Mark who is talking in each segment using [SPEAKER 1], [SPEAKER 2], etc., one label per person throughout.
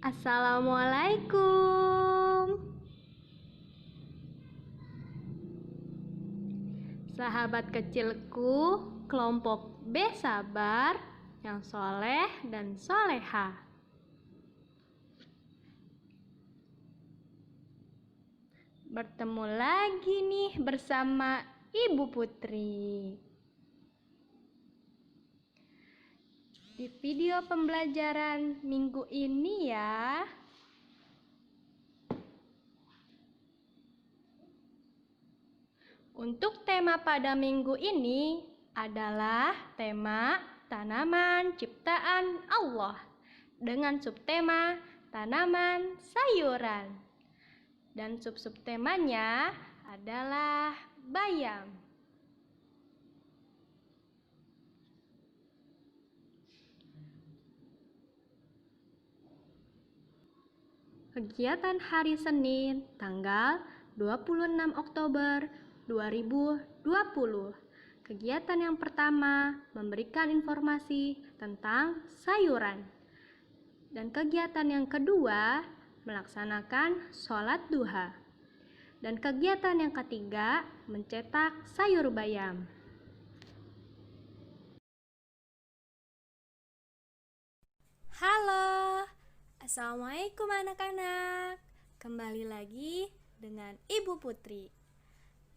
[SPEAKER 1] Assalamualaikum. Sahabat kecilku, kelompok B sabar, yang soleh dan soleha. Bertemu lagi nih bersama Ibu Putri. Di video pembelajaran minggu ini ya, untuk tema pada minggu ini adalah tema tanaman ciptaan Allah dengan subtema tanaman sayuran. Dan subtemanya adalah bayam. Kegiatan hari Senin tanggal 26 Oktober 2020. Kegiatan yang pertama memberikan informasi tentang sayuran. Dan kegiatan yang kedua melaksanakan sholat duha. Dan kegiatan yang ketiga mencetak sayur bayam. Halo, Assalamualaikum anak-anak. Kembali lagi dengan Ibu Putri.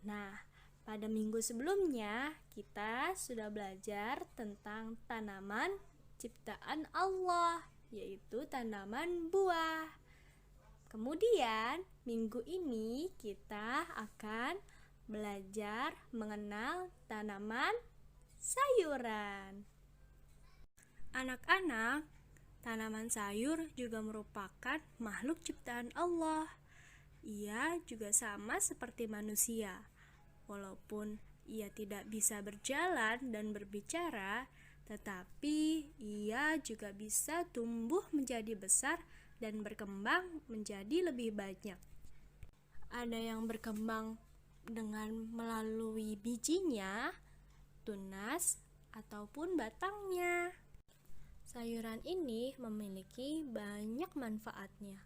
[SPEAKER 1] Nah, pada minggu sebelumnya kita sudah belajar tentang tanaman ciptaan Allah, yaitu tanaman buah. Kemudian minggu ini kita akan belajar mengenal tanaman sayuran. Anak-anak, tanaman sayur juga merupakan makhluk ciptaan Allah. Ia juga sama seperti manusia. Walaupun ia tidak bisa berjalan dan berbicara, tetapi ia juga bisa tumbuh menjadi besar dan berkembang menjadi lebih banyak. Ada yang berkembang dengan melalui bijinya, tunas, ataupun batangnya. Sayuran ini memiliki banyak manfaatnya.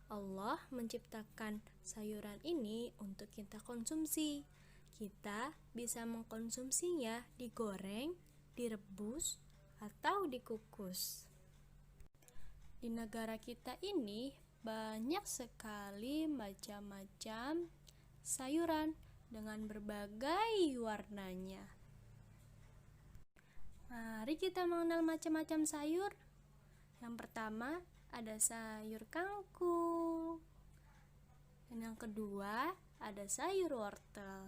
[SPEAKER 1] Allah menciptakan sayuran ini untuk kita konsumsi. Kita bisa mengkonsumsinya digoreng, direbus, atau dikukus. Di negara kita ini banyak sekali macam-macam sayuran dengan berbagai warnanya. Mari kita mengenal macam-macam sayur. Yang pertama ada sayur kangkung. Dan yang kedua ada sayur wortel.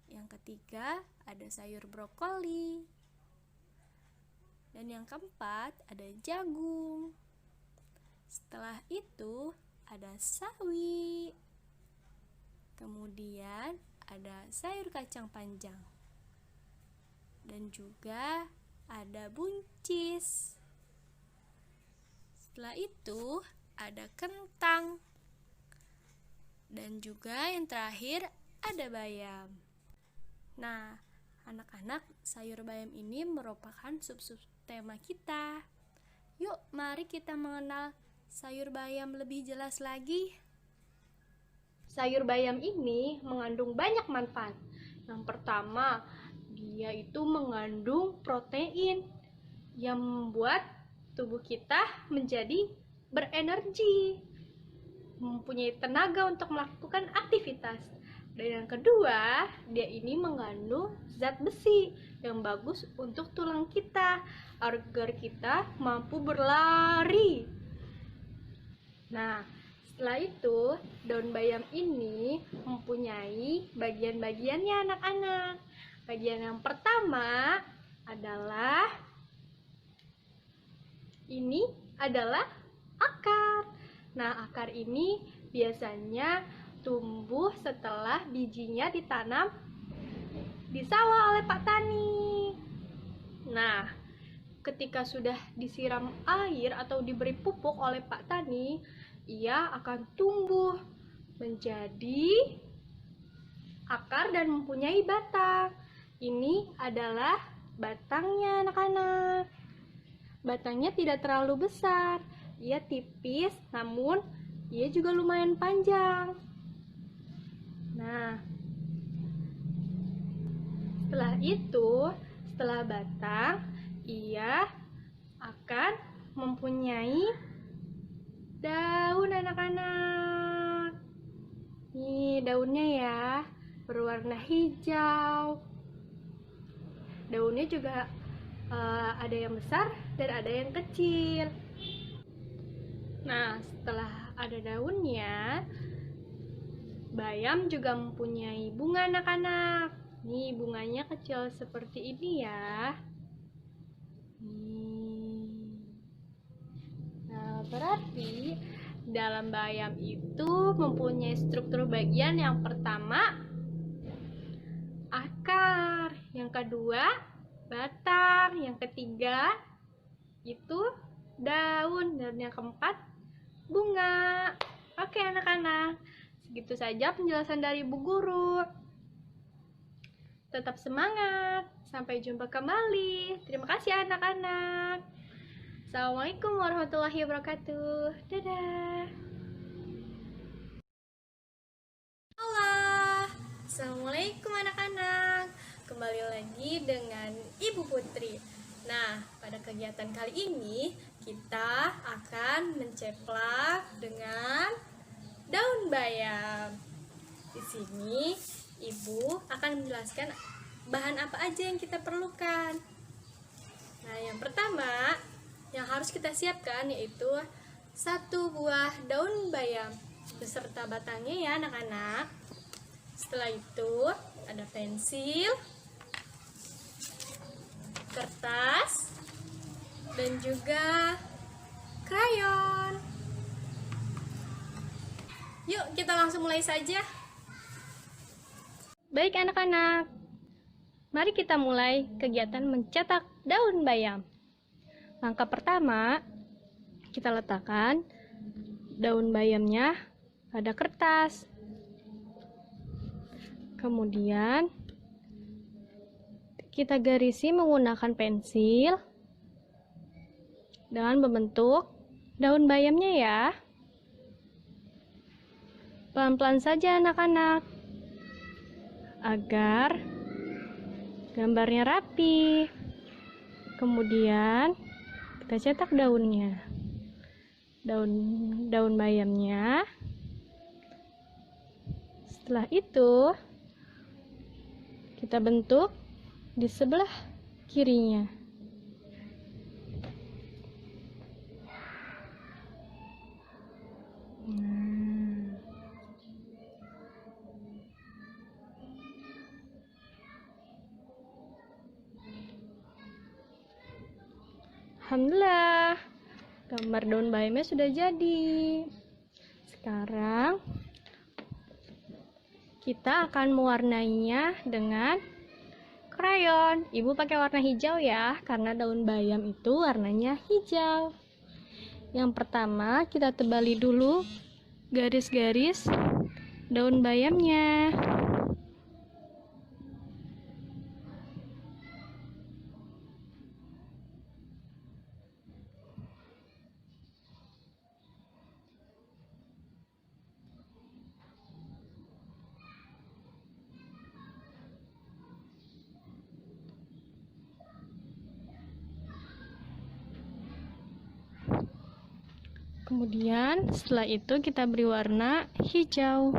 [SPEAKER 1] Yang ketiga ada sayur brokoli. Dan yang keempat ada jagung. Setelah itu ada sawi. Kemudian ada sayur kacang panjang. Dan juga ada buncis. Setelah itu ada kentang. Dan juga yang terakhir ada bayam. Nah, anak-anak, sayur bayam ini merupakan subtema kita. Yuk, mari kita mengenal sayur bayam lebih jelas lagi. Sayur bayam ini mengandung banyak manfaat. Yang pertama, dia itu mengandung protein yang membuat tubuh kita menjadi berenergi, mempunyai tenaga untuk melakukan aktivitas. Dan yang kedua, dia ini mengandung zat besi yang bagus untuk tulang kita agar kita mampu berlari. Nah, setelah itu daun bayam ini mempunyai bagian-bagiannya anak-anak. Bagian yang pertama adalah akar. Nah, akar ini biasanya tumbuh setelah bijinya ditanam di sawah oleh Pak Tani. Nah, ketika sudah disiram air atau diberi pupuk oleh Pak Tani, ia akan tumbuh menjadi akar dan mempunyai batang. Ini adalah batangnya anak-anak. Batangnya tidak terlalu besar, ia tipis, namun ia juga lumayan panjang. Nah, setelah itu, setelah batang, ia akan mempunyai daun anak-anak. Nih daunnya ya, berwarna hijau. Daunnya juga ada yang besar dan ada yang kecil. Nah, setelah ada daunnya, bayam juga mempunyai bunga anak-anak. Nih bunganya kecil seperti ini ya. Nah, berarti dalam bayam itu mempunyai struktur bagian. Yang pertama, akar. Yang kedua, batang. Yang ketiga, itu daun. Dan yang keempat, bunga. Oke anak-anak, segitu saja penjelasan dari Bu Guru. Tetap semangat. Sampai jumpa kembali. Terima kasih anak-anak. Assalamualaikum warahmatullahi wabarakatuh. Dadah. Halo. Assalamualaikum anak-anak. Kembali lagi dengan Ibu Putri. Nah, pada kegiatan kali ini kita akan menceplak dengan daun bayam. Di sini Ibu akan menjelaskan bahan apa aja yang kita perlukan. Nah, yang pertama yang harus kita siapkan yaitu 1 buah daun bayam beserta batangnya ya anak-anak. Setelah itu ada pensil, kertas, dan juga krayon. Yuk kita langsung mulai saja. Baik anak-anak, mari kita mulai kegiatan mencetak daun bayam. Langkah pertama, kita letakkan daun bayamnya pada kertas. Kemudian, kita garisi menggunakan pensil dengan membentuk daun bayamnya ya. Pelan-pelan saja anak-anak, agar gambarnya rapi. Kemudian, kita cetak daunnya, daun bayamnya. Setelah itu kita bentuk di sebelah kirinya. Alhamdulillah, gambar daun bayamnya sudah jadi. Sekarang kita akan mewarnainya dengan krayon. Ibu pakai warna hijau ya, karena daun bayam itu warnanya hijau. Yang pertama, kita tebali dulu garis-garis daun bayamnya. Kemudian setelah itu kita beri warna hijau.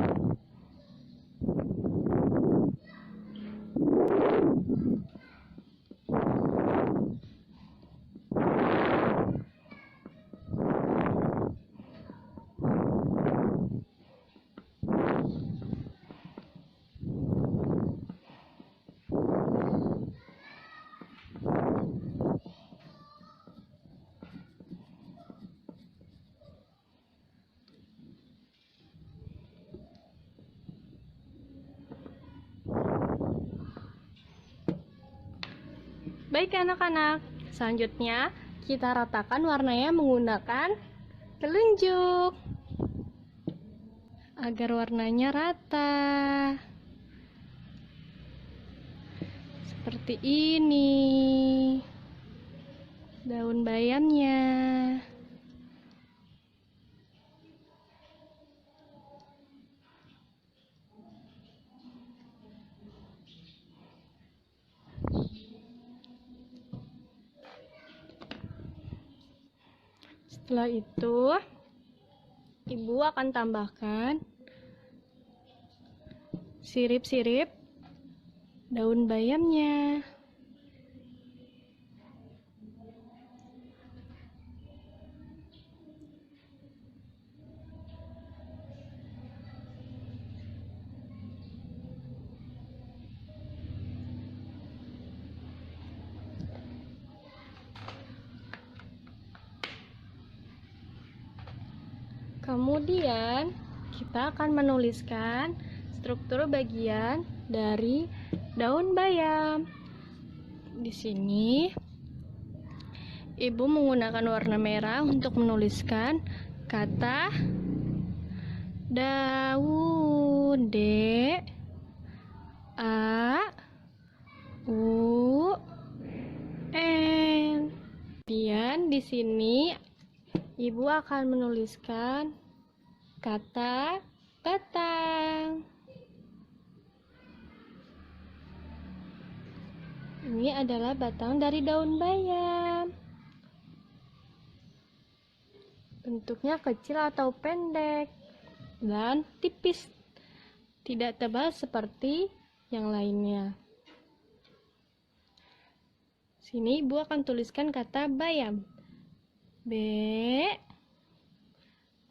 [SPEAKER 1] Baik anak-anak, selanjutnya kita ratakan warnanya menggunakan telunjuk agar warnanya rata. Seperti ini daun bayamnya. Setelah itu, ibu akan tambahkan sirip-sirip daun bayamnya. Kemudian kita akan menuliskan struktur bagian dari daun bayam. Di sini ibu menggunakan warna merah untuk menuliskan kata daun, D A U N. Kemudian di sini ibu akan menuliskan kata batang. Ini adalah batang dari daun bayam. Bentuknya kecil atau pendek dan tipis, tidak tebal seperti yang lainnya. Sini ibu akan tuliskan kata bayam. B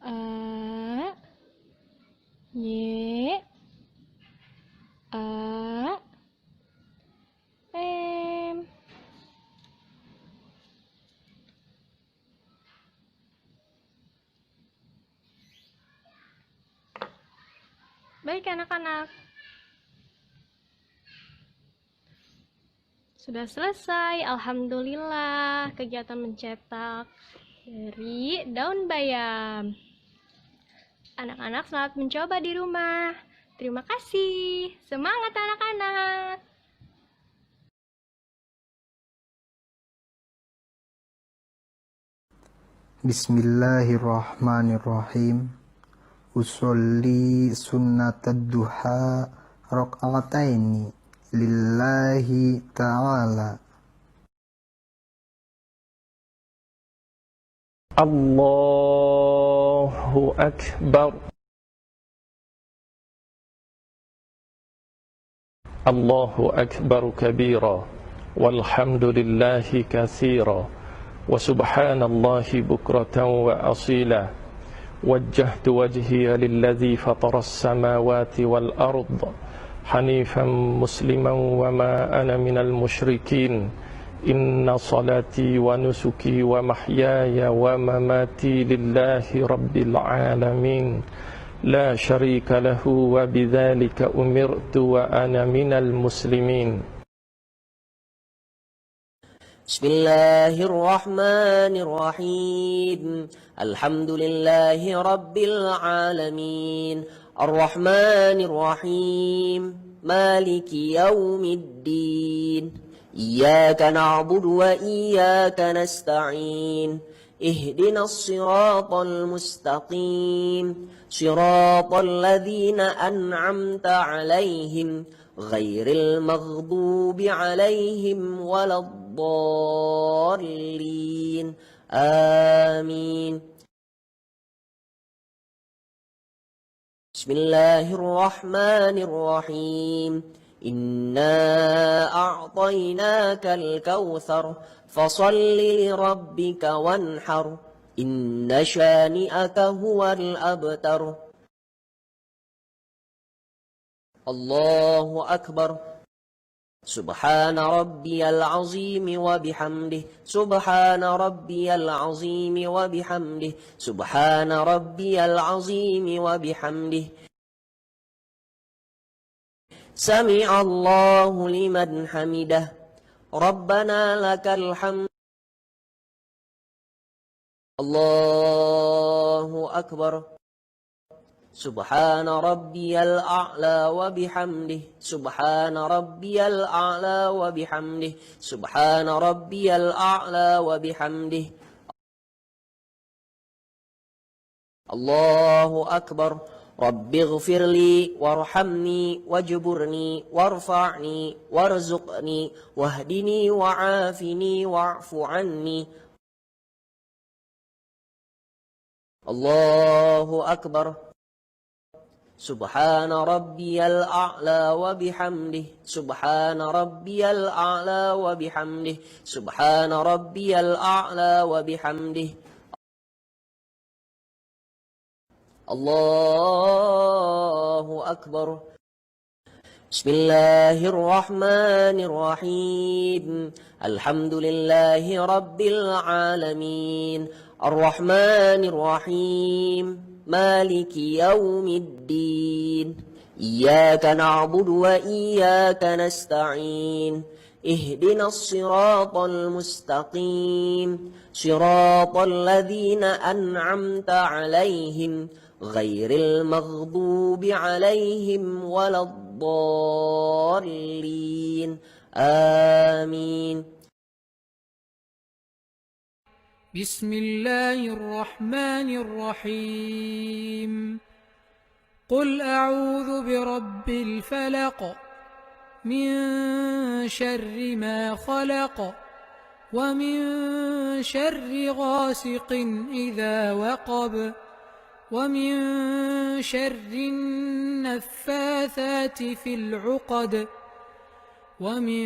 [SPEAKER 1] A Y A M. Baik anak-anak, sudah selesai. Alhamdulillah kegiatan mencetak dari daun bayam. Anak-anak selamat mencoba di rumah. Terima kasih. Semangat anak-anak.
[SPEAKER 2] Bismillahirrahmanirrahim. Usolli sunnatad duha rak'ataini lillahi ta'ala.
[SPEAKER 3] Allahu Akbar. Allahu Akbar kabira, walhamdulillahi katsira, wa subhanallahi bukratan wa asila. Wajjahtu wajhiya lilladzi fatara as-samawati wal ard hanifan musliman wa ma ana minal musyrikin. Inna salati wa nusuki wa mahyaya wa mamati lillahi rabbil alamin. La syarika lahu wa bidzalika umirtu wa ana minal muslimin.
[SPEAKER 4] Bismillahirrahmanirrahim. Alhamdulillahi rabbil alamin. Ar-Rahmanir-Rahim. Maliki yaumiddin. Iyyaka na'budu wa iyyaka nasta'in. Ihdinas siratal mustaqim. Siratal ladzina an'amta 'alaihim ghairil maghdubi 'alaihim waladdallin. Amin. Bismillahirrahmanirrahim. Inna a'tainakal kautsar fasalli lirabbika wanhar. Inna syani'aka huwal abtar. Allahu akbar. Subhana rabbiyal azim wa bihamdih. Subhana rabbiyal azim wa bihamdih. Subhana rabbiyal azim wa bihamdih. Sami'allahu liman hamidah. Rabbana lakal hamd. Allahu akbar. Subhana rabbiyal a'la wa bihamdih. Subhana rabbiyal a'la wa bihamdih. Subhana rabbiyal a'la wa bihamdih. Allahu akbar. Rabbi ghfirli warhamni wajburni warfa'ni warzuqni wahdini wa'afini wa'fu anni. الله أكبر سبحان ربي الأعلى وبحمده سبحان ربي الأعلى وبحمده سبحان ربي الأعلى وبحمده الله أكبر بسم الله الرحمن الرحيم الحمد لله رب العالمين الرحمن الرحيم مالك يوم الدين إياك نعبد وإياك نستعين اهدنا الصراط المستقيم صراط الذين أنعمت عليهم غير المغضوب عليهم ولا الضالين آمين
[SPEAKER 5] بسم الله الرحمن الرحيم قل أعوذ برب الفلق من شر ما خلق ومن شر غاسق إذا وقب ومن شر النفاثات في العقد ومن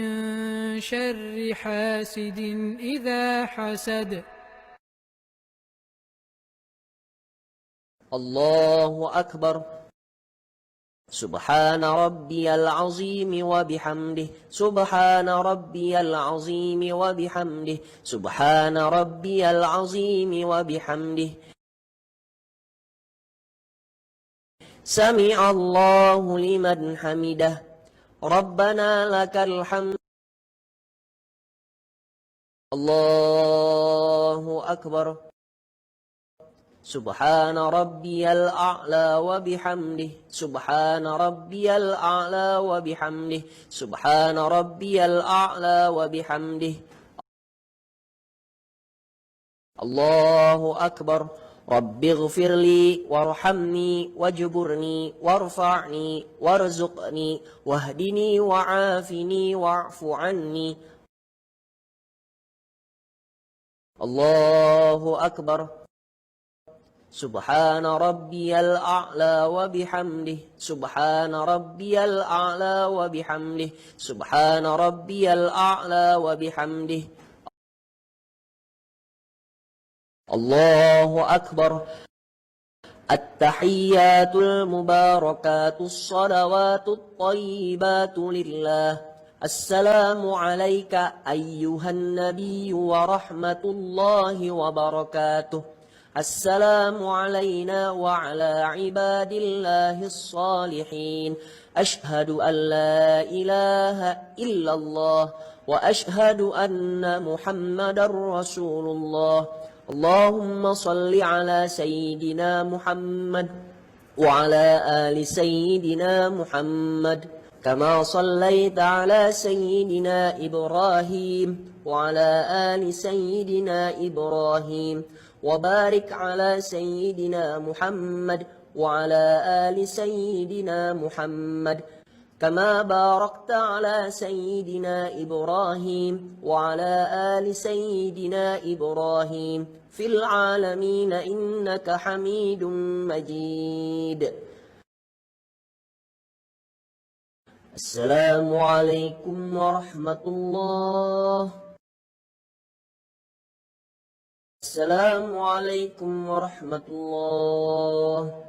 [SPEAKER 5] شر حاسد إذا حسد
[SPEAKER 4] الله أكبر سبحان ربي العظيم وبحمده سبحان ربي العظيم وبحمده سبحان ربي العظيم وبحمده سمع الله لمن حمده ربنا لك الحمد الله أكبر سبحان ربي الأعلى وبحمده سبحان ربي الأعلى وبحمده سبحان ربي الأعلى وبحمده الله أكبر رب اغفر لي وارحمني واجبرني وارفعني وارزقني واهدني وعافني واعف عني الله أكبر سبحان ربي الأعلى وبحمده سبحان ربي الأعلى وبحمده سبحان ربي الأعلى وبحمده الله أكبر التحيات المباركات الصلوات الطيبات لله السلام عليك أيها النبي ورحمة الله وبركاته السلام علينا وعلى عباد الله الصالحين أشهد أن لا إله إلا الله وأشهد أن محمدا رسول الله اللهم صل على سيدنا محمد وعلى آل سيدنا محمد كما صليت على سيدنا إبراهيم وعلى آل سيدنا إبراهيم وبارك على سيدنا محمد وعلى آل سيدنا محمد كما باركت على سيدنا إبراهيم وعلى آل سيدنا إبراهيم في العالمين إنك حميد مجيد السلام عليكم ورحمة الله السلام عليكم ورحمة الله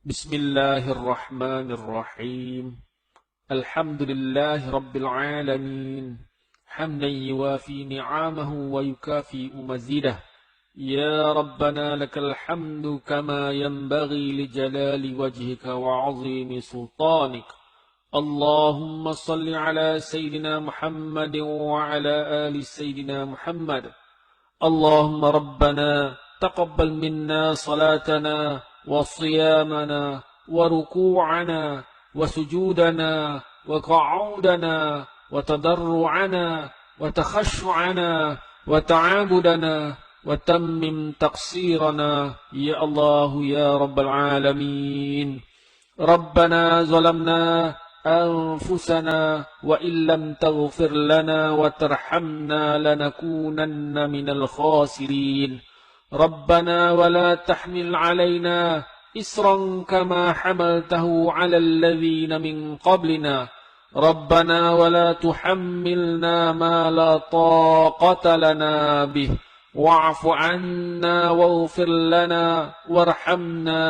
[SPEAKER 3] بسم الله الرحمن الرحيم الحمد لله رب العالمين حمدا يوافي نعمه ويكافئ مزيده يا ربنا لك الحمد كما ينبغي لجلال وجهك وعظيم سلطانك اللهم صل على سيدنا محمد وعلى آل سيدنا محمد اللهم ربنا تقبل منا صلاتنا وصيامنا وركوعنا وسجودنا وقعودنا وتضرعنا وتخشعنا وتعابدنا وتمم تقصيرنا يا الله يا رب العالمين ربنا ظلمنا أنفسنا وإن لم تغفر لنا وترحمنا لنكونن من الخاسرين ربنا ولا تحمل علينا إصرا كما حملته على الذين من قبلنا ربنا ولا تحملنا ما لا طاقة لنا به واعف عنا واغفر لنا وارحمنا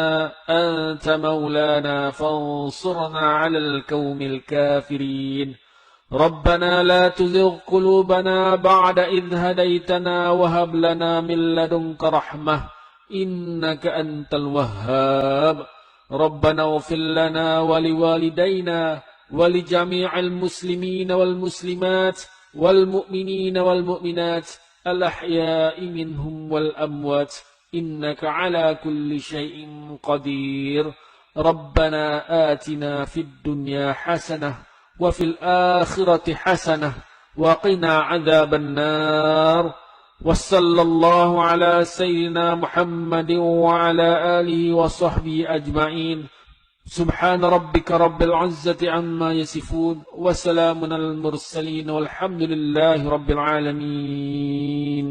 [SPEAKER 3] أنت مولانا فانصرنا على القوم الكافرين ربنا لا تزغ قلوبنا بعد إذ هديتنا وهب لنا من لدنك رحمة إنك أنت الوهاب ربنا اغفر لنا ولوالدينا ولجميع المسلمين والمسلمات والمؤمنين والمؤمنات الأحياء منهم والأموات إنك على كل شيء قدير ربنا آتنا في الدنيا حسنة وفي الآخرة حسنة وقنا عذاب النار وصلى الله على سيدنا محمد وعلى آله وصحبه أجمعين سبحان ربك رب العزة عما يصفون وسلام على المرسلين والحمد لله رب العالمين.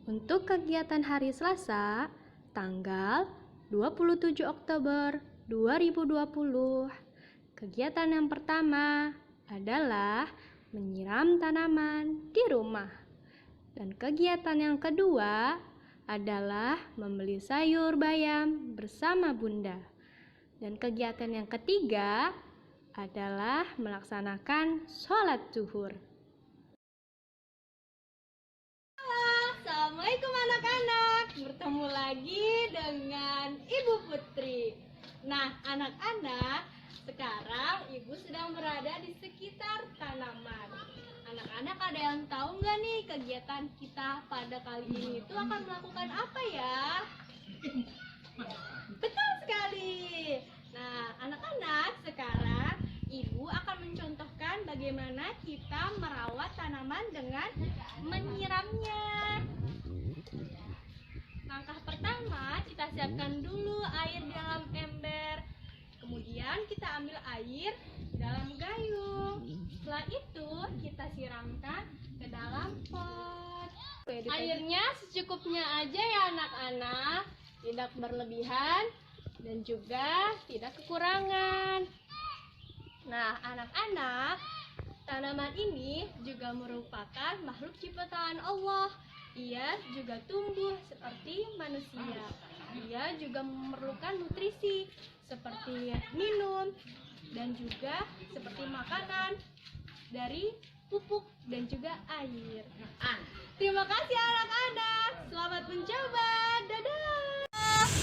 [SPEAKER 1] Untuk kegiatan hari Selasa, tanggal 27 Oktober 2020, kegiatan yang pertama adalah menyiram tanaman di rumah. Dan kegiatan yang kedua adalah membeli sayur bayam bersama Bunda. Dan kegiatan yang ketiga adalah melaksanakan sholat zuhur. Assalamualaikum anak-anak, bertemu lagi dengan Ibu Putri. Nah, anak-anak, sekarang Ibu sedang berada di sekitar tanaman. Anak-anak, ada yang tahu nggak nih kegiatan kita pada kali ini itu akan melakukan apa ya? Betul sekali. Nah, anak-anak, sekarang Ibu akan mencontohkan bagaimana kita merawat tanaman dengan menyiramnya. Langkah pertama, kita siapkan dulu air dalam ember. Kemudian kita ambil air dalam gayung. Setelah itu kita siramkan ke dalam pot. Airnya secukupnya aja ya anak-anak, tidak berlebihan dan juga tidak kekurangan. Nah, anak-anak, tanaman ini juga merupakan makhluk ciptaan Allah. Ia juga tumbuh seperti manusia. Ia juga memerlukan nutrisi seperti minum dan juga seperti makanan dari pupuk dan juga air. Terima kasih anak-anak. Selamat mencoba. Dadah.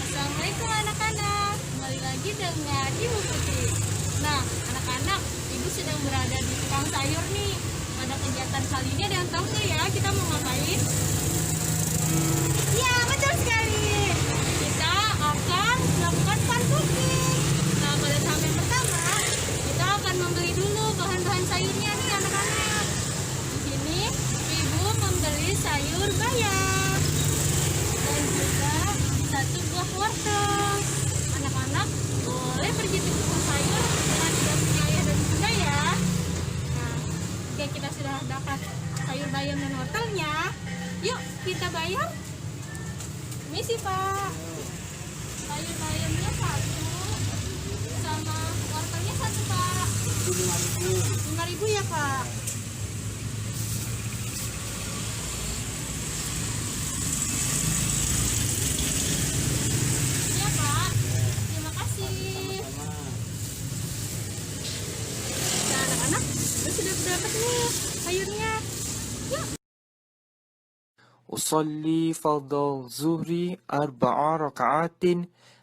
[SPEAKER 1] Assalamualaikum anak-anak. Kembali lagi dengan Ibu Putri. Nah, anak-anak, Ibu sedang berada di tukang sayur nih. Pada kegiatan kali ini ada yang tahu nggak ya kita mau ngapain? Ya, betul sekali. Kita akan melakukan fun cooking. Nah, pada tahap yang pertama, kita akan membeli dulu bahan-bahan sayurnya nih anak-anak. Di sini, Ibu membeli sayur bayam dan juga 1 buah wortel. Anak-anak boleh pergi ke tukang sayur dengan tidak punya ayah dan bunda ya. Nah, jika kita sudah dapat sayur bayam dan wortelnya, yuk kita bayar. Misi Pak. Sayur bayamnya 1 sama wortelnya 1 Pak. 5.000 ya Pak. Iya Pak. Terima kasih. Nah anak-anak, kita sudah dapat nih sayurnya. Yuk.
[SPEAKER 6] أصلي فرض الظهر 4 ركعات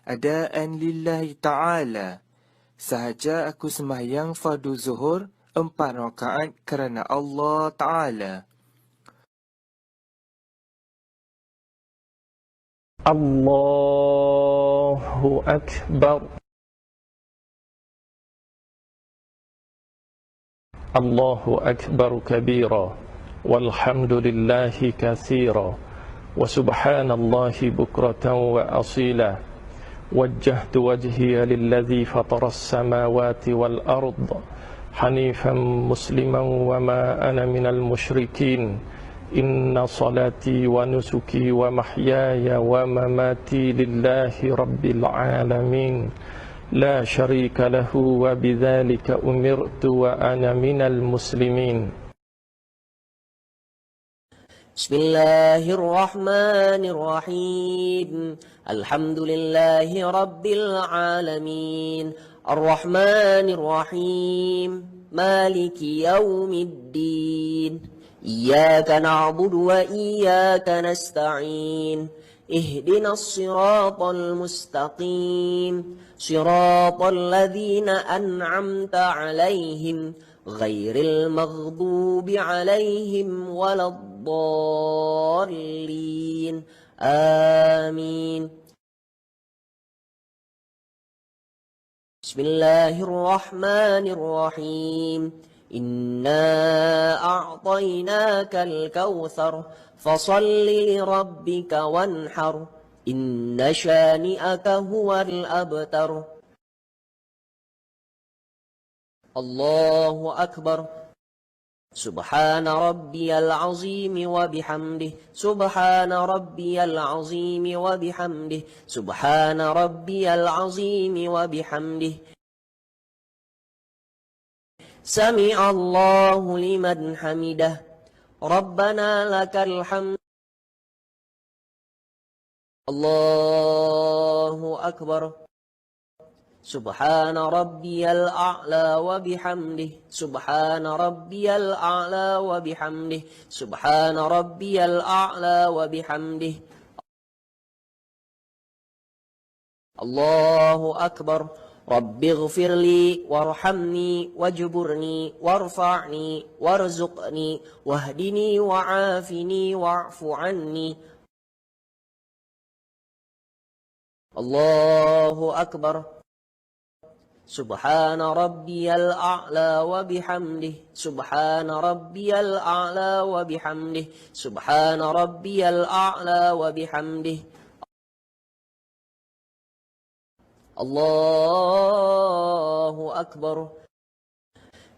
[SPEAKER 6] أداء لله تعالى. Sahaja aku sembahyang fardu zuhur 4 rakaat kerana Allah Ta'ala.
[SPEAKER 7] Allahu Akbar. Allahu Akbar kabira. والحمد لله كثيرا وسبحان الله بكرة وأصيلا وجهت وجهي للذي فطر السماوات والأرض حنيفا مسلما وما أنا من المشركين إن صلاتي ونسكي ومحياي ومماتي لله رب العالمين لا شريك له وبذلك أمرت وأنا من المسلمين.
[SPEAKER 4] بسم الله الرحمن الرحيم الحمد لله رب العالمين الرحمن الرحيم مالك يوم الدين إياك نعبد وإياك نستعين اهدنا الصراط المستقيم صراط الذين أنعمت عليهم غير المغضوب عليهم ولا الضالين آمين. بسم الله الرحمن الرحيم إنا أعطيناك الكوثر فصل لربك وانحر إن شانئك هو الأبتر. الله أكبر. سبحان ربي العظيم وبحمده سبحان ربي العظيم وبحمده سبحان ربي العظيم وبحمده سمع الله لمن حمده ربنا لك الحمد. الله أكبر. سبحان ربي الأعلى وبحمده سبحان ربي الأعلى وبحمده سبحان ربي الأعلى وبحمده. الله أكبر. رب اغفر لي وارحمني واجبرني وارفعني وارزقني واهدني وعافني واعف عني. الله أكبر. سبحان ربي الأعلى وبحمده سبحان ربي الأعلى وبحمده سبحان ربي الأعلى وبحمده. الله أكبر.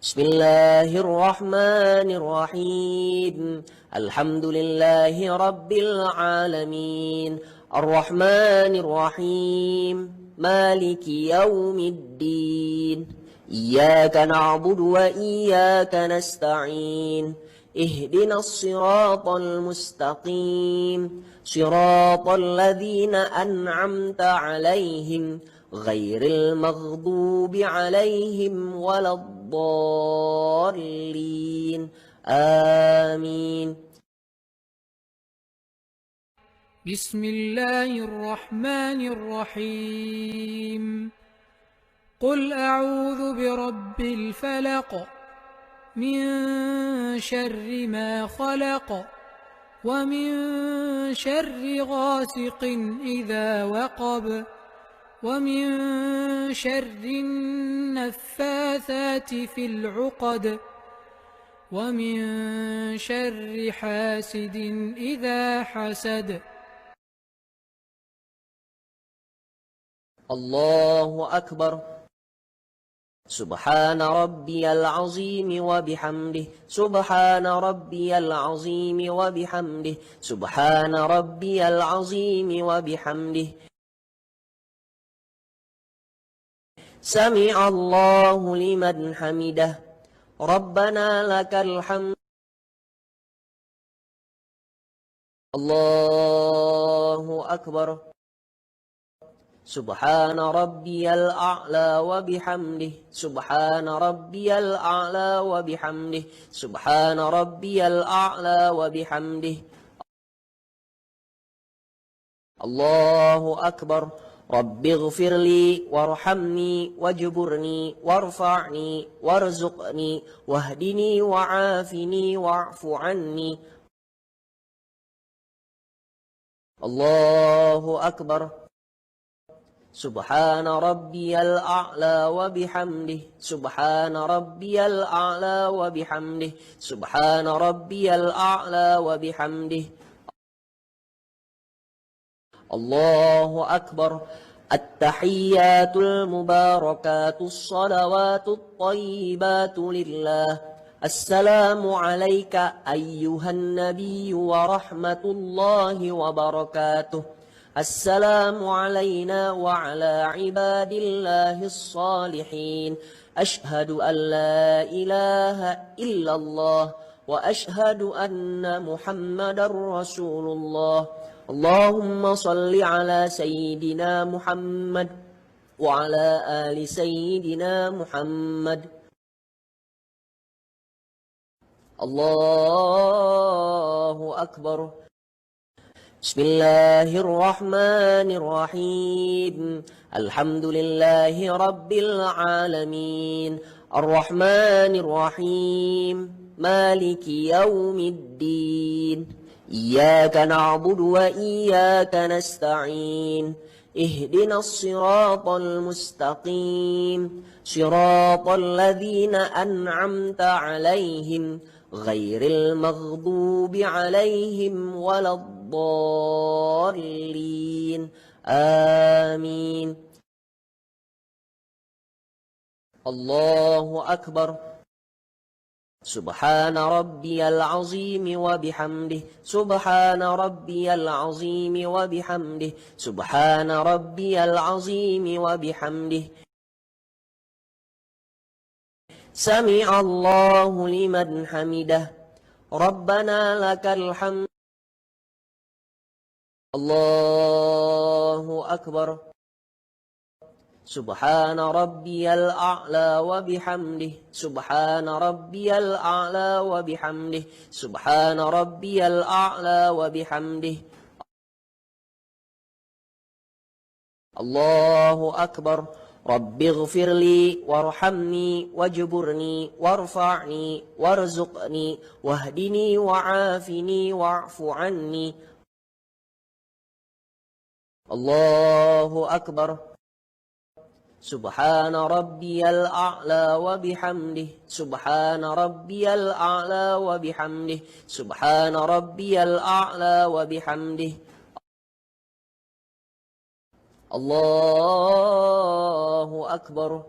[SPEAKER 4] بسم الله الرحمن الرحيم الحمد لله رب العالمين الرحمن الرحيم مالك يوم الدين إياك نعبد وإياك نستعين اهدنا الصراط المستقيم صراط الذين أنعمت عليهم غير المغضوب عليهم ولا الضالين آمين.
[SPEAKER 5] بسم الله الرحمن الرحيم قل أعوذ برب الفلق من شر ما خلق ومن شر غاسق إذا وقب ومن شر النفاثات في العقد ومن شر حاسد إذا حسد.
[SPEAKER 4] الله أكبر. سبحان ربي العظيم وبحمده سبحان ربي العظيم وبحمده سبحان ربي العظيم وبحمده سمع الله لمن حمده ربنا لك الحمد. الله أكبر. سبحان ربي الأعلى وبحمده سبحان ربي الأعلى وبحمده سبحان ربي الأعلى وبحمده. الله أكبر. رب اغفر لي وارحمني واجبرني وارفعني وارزقني واهدني وعافني واعف عني. الله أكبر. سبحان ربي الأعلى وبحمده سبحان ربي الأعلى وبحمده سبحان ربي الأعلى وبحمده. الله أكبر. التحيات المباركات الصلوات الطيبات لله. السلام عليك أيها النبي ورحمة الله وبركاته. السلام علينا وعلى عباد الله الصالحين. أشهد أن لا إله إلا الله وأشهد أن محمدا رسول الله. اللهم صل على سيدنا محمد وعلى آل سيدنا محمد. الله أكبر. بسم الله الرحمن الرحيم. الحمد لله رب العالمين الرحمن الرحيم مالك يوم الدين. إياك نعبد وإياك نستعين. اهدنا الصراط المستقيم صراط الذين أنعمت عليهم غير المغضوب عليهم ولا الضالين. آمين. الله أكبر. سبحان ربي العظيم وبحمده. سبحان ربي العظيم وبحمده. سبحان ربي العظيم وبحمده. سمع الله لمن حمده. ربنا لك الحمد. الله أكبر. سبحان ربي الأعلى وبحمده. سبحان ربي الأعلى وبحمده. سبحان ربي الأعلى وبحمده. الله أكبر. رب اغفر لي وارحمني واجبرني وارفعني وارزقني واهدني وعافني واعف عني. الله أكبر. سبحان ربي الأعلى وبحمده. سبحان ربي الأعلى وبحمده. سبحان ربي الأعلى وبحمده. الله أكبر.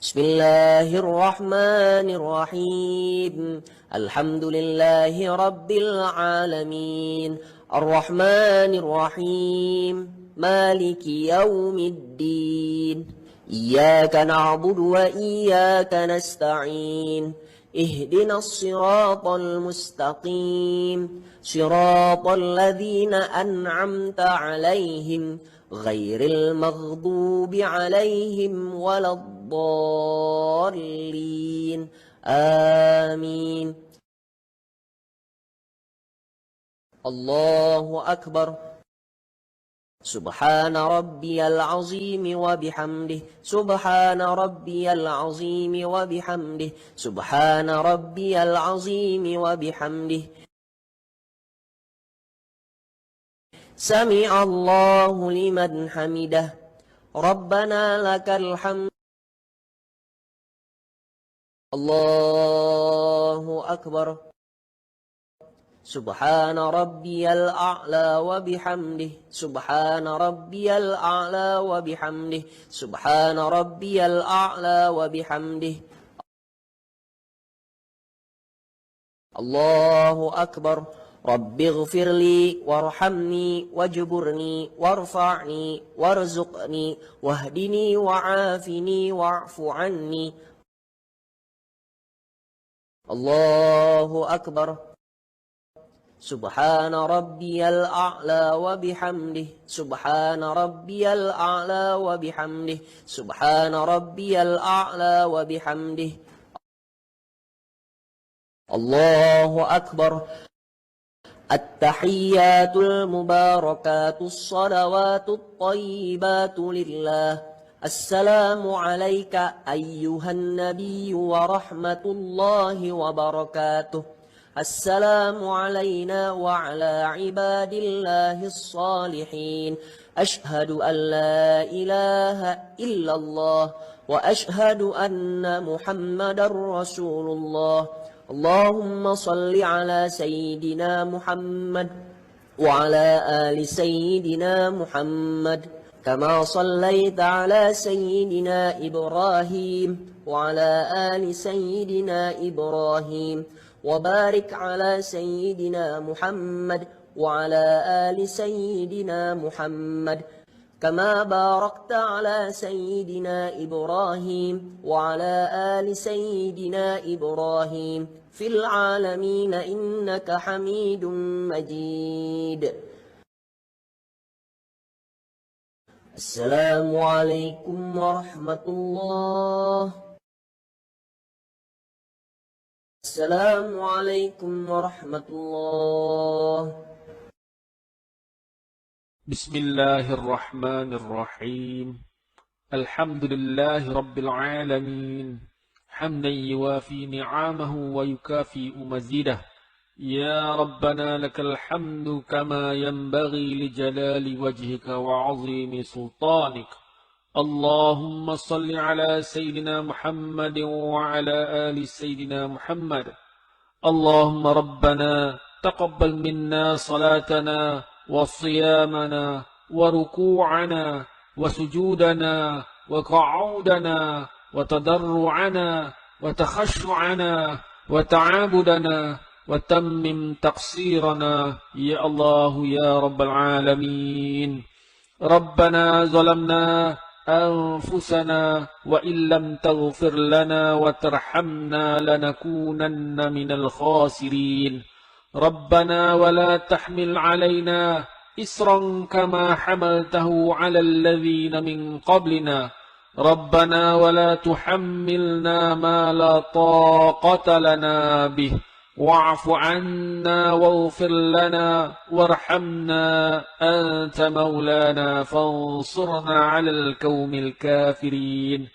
[SPEAKER 4] بسم الله الرحمن الرحيم. الحمد لله رب العالمين الرحمن الرحيم مالك يوم الدين. إياك نعبد وإياك نستعين. اهدنا الصراط المستقيم صراط الذين أنعمت عليهم غير المغضوب عليهم ولا الضالين. آمين. الله أكبر. سبحان ربي العظيم وبحمده. سبحان ربي العظيم وبحمده. سبحان ربي العظيم وبحمده. سمع الله لمن حمده. ربنا لك الحمد. الله أكبر. سبحان ربي الأعلى وبحمده. سبحان ربي الأعلى وبحمده. سبحان ربي الأعلى وبحمده. الله أكبر. رب اغفر لي وارحمني واجبرني وارفعني وارزقني واهدني وعافني واعف عني. الله أكبر. سبحان ربي الأعلى وبحمده. سبحان ربي الأعلى وبحمده. سبحان ربي الأعلى وبحمده. الله أكبر. التحيات المباركات الصلوات الطيبات لله. السلام عليك أيها النبي ورحمة الله وبركاته. السلام علينا وعلى عباد الله الصالحين. أشهد أن لا إله إلا الله وأشهد أن محمدا رسول الله. اللهم صل على سيدنا محمد وعلى آل سيدنا محمد كما صليت على سيدنا إبراهيم وعلى آل سيدنا إبراهيم وبارك على سيدنا محمد وعلى آل سيدنا محمد كما باركت على سيدنا إبراهيم وعلى آل سيدنا إبراهيم في العالمين إنك حميد مجيد. السلام عليكم ورحمة الله. السلام عليكم ورحمة الله.
[SPEAKER 3] بسم الله الرحمن الرحيم. الحمد لله رب العالمين حمدا يوافي نعمه ويكافئ مزيده. يا ربنا لك الحمد كما ينبغي لجلال وجهك وعظيم سلطانك. اللهم صل على سيدنا محمد وعلى آل سيدنا محمد. اللهم ربنا تقبل منا صلاتنا وصيامنا وركوعنا وسجودنا وقعودنا وتضرعنا وتخشعنا وتعابدنا وتمم تقصيرنا يا الله يا رب العالمين. ربنا ظلمنا أنفسنا وإن لم تغفر لنا وترحمنا لنكونن من الخاسرين. ربنا ولا تحمل علينا إصرا كما حملته على الذين من قبلنا. ربنا ولا تحملنا ما لا طاقة لنا به. واعف عنا واغفر لنا وارحمنا أنت مولانا فانصرنا على القوم الكافرين.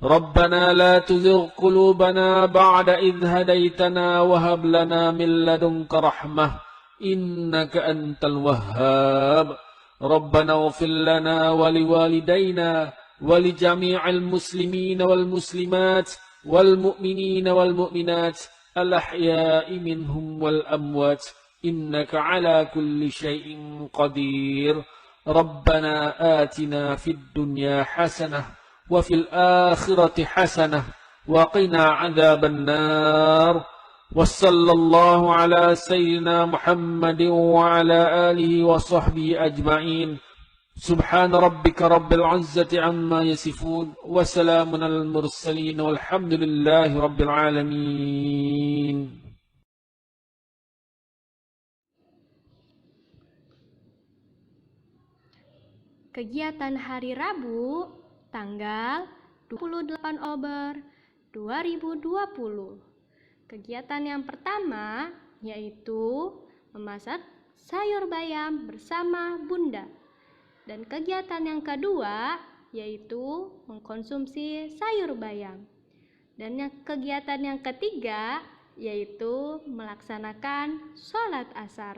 [SPEAKER 3] ربنا لا تزغ قلوبنا بعد إذ هديتنا وهب لنا من لدنك رحمة إنك أنت الوهاب. ربنا اغفر لنا ولوالدينا ولجميع المسلمين والمسلمات والمؤمنين والمؤمنات الأحياء منهم والأموات إنك على كل شيء قدير. ربنا آتنا في الدنيا حسنة وفي الآخرة حسنة وقنا عذاب النار. وصلى الله على سيدنا محمد وعلى آله وصحبه أجمعين. سبحان ربك رب العزة عما يصفون وسلام على المرسلين والحمد لله رب العالمين.
[SPEAKER 1] Kegiatan hari Rabu tanggal 28 Oktober 2020. Kegiatan yang pertama yaitu memasak sayur bayam bersama Bunda. Dan kegiatan yang kedua yaitu mengkonsumsi sayur bayam. Dan kegiatan yang ketiga yaitu melaksanakan sholat asar.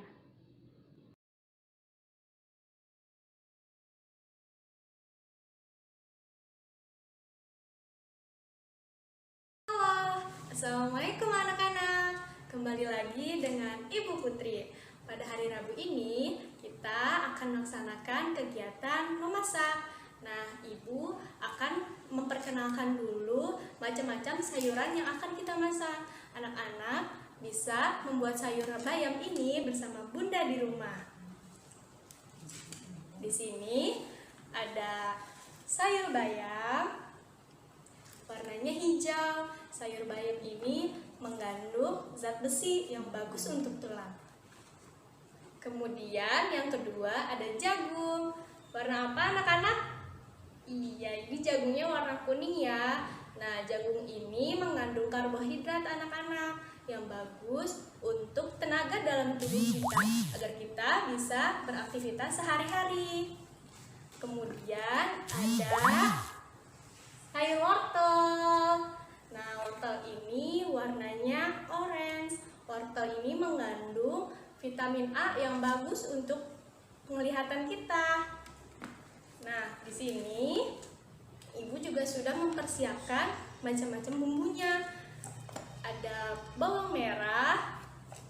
[SPEAKER 8] Halo, Assalamualaikum anak-anak. Kembali lagi dengan Ibu Putri. Pada hari Rabu ini kita akan melaksanakan kegiatan memasak. Nah, Ibu akan memperkenalkan dulu macam-macam sayuran yang akan kita masak. Anak-anak bisa membuat sayur bayam ini bersama Bunda di rumah. Di sini ada sayur bayam, warnanya hijau. Sayur bayam ini mengandung zat besi yang bagus untuk tulang. Kemudian yang kedua ada jagung. Warna apa anak-anak? Iya, ini jagungnya warna kuning ya. Nah, jagung ini mengandung karbohidrat anak-anak yang bagus untuk tenaga dalam tubuh kita agar kita bisa beraktivitas sehari-hari. Kemudian ada sayur wortel. Nah, wortel ini warnanya orange. Wortel ini mengandung vitamin A yang bagus untuk penglihatan kita. Nah, di sini Ibu juga sudah mempersiapkan macam-macam bumbunya. Ada bawang merah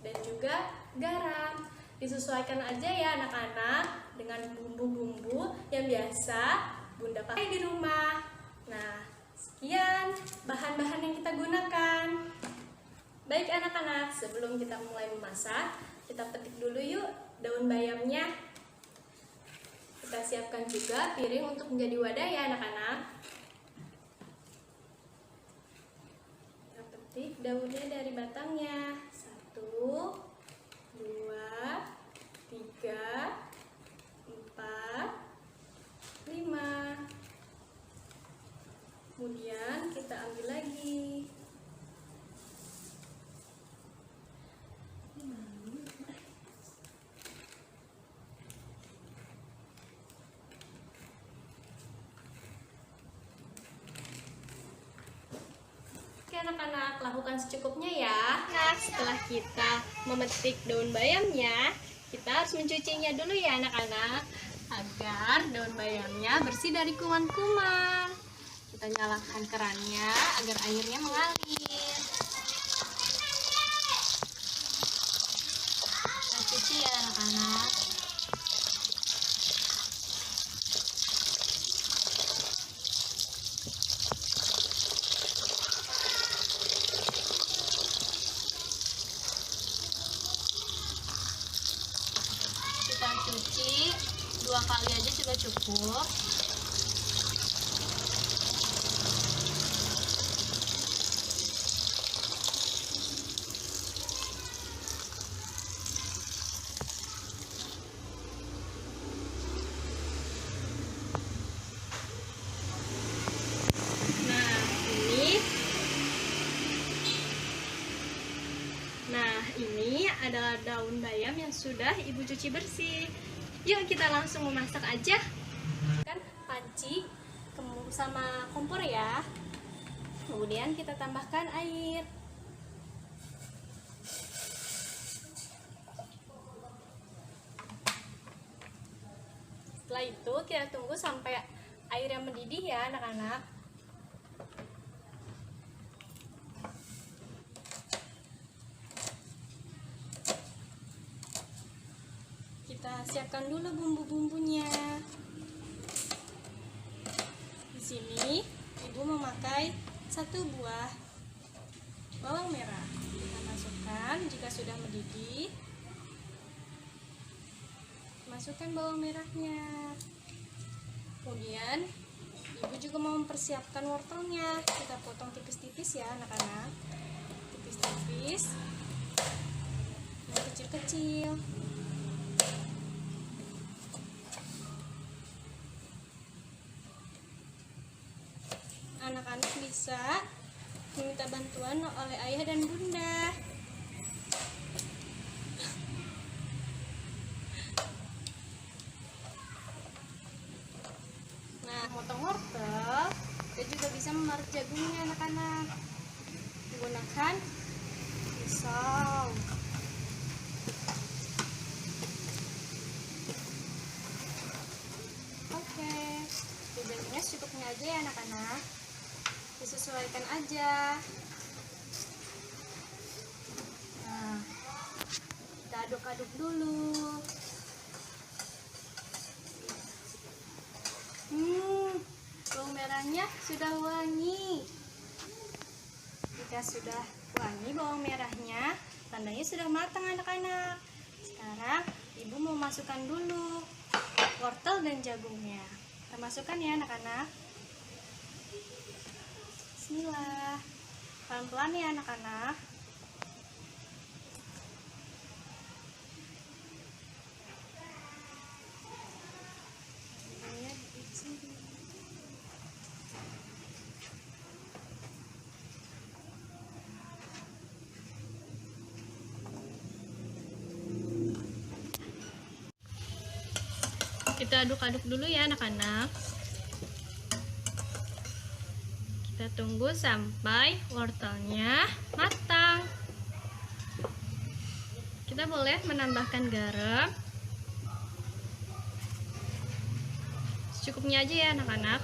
[SPEAKER 8] dan juga garam. Disesuaikan aja ya anak-anak dengan bumbu-bumbu yang biasa Bunda pakai di rumah. Nah, sekian bahan-bahan yang kita gunakan. Baik anak-anak, sebelum kita mulai memasak, kita petik dulu yuk daun bayamnya. Kita siapkan juga piring untuk menjadi wadah ya anak-anak. Kita petik daunnya dari batangnya. 1, 2, 3, 4, 5. Kemudian kita ambil lagi. Oke anak-anak, lakukan secukupnya ya. Nah, setelah kita memetik daun bayamnya, kita harus mencucinya dulu ya anak-anak, agar daun bayamnya bersih dari kuman-kuman. Kita nyalakan kerannya agar airnya mengalir. Kita cuci ya anak-anak. Kita cuci 2 kali aja sudah cukup. Nah, ini adalah daun bayam yang sudah Ibu cuci bersih. Yuk kita langsung memasak aja. Kan panci sama kompor ya. Kemudian kita tambahkan air. Setelah itu kita tunggu sampai airnya mendidih ya anak-anak. Kita siapkan dulu bumbu-bumbunya. Di sini Ibu memakai 1 buah bawang merah. Kita masukkan jika sudah mendidih. Masukkan bawang merahnya. Kemudian Ibu juga mau mempersiapkan wortelnya. Kita potong tipis-tipis ya anak-anak. Tipis-tipis. Dan kecil-kecil. Anak-anak bisa meminta bantuan oleh ayah dan bunda. Nah, motong wortel, kita juga bisa memarut jagungnya anak-anak. Menggunakan pisau. Oke, jagungnya secukupnya aja ya anak-anak. Disesuaikan aja. Nah, kita aduk-aduk dulu. Bawang merahnya sudah wangi. Jika sudah wangi bawang merahnya, tandanya sudah matang anak-anak. Sekarang Ibu mau masukkan dulu wortel dan jagungnya. Kita masukkan ya anak-anak. Bismillah. Pelan-pelan ya anak-anak. Kita aduk-aduk dulu ya anak-anak. Kita tunggu sampai wortelnya matang. Kita boleh menambahkan garam secukupnya aja ya anak-anak,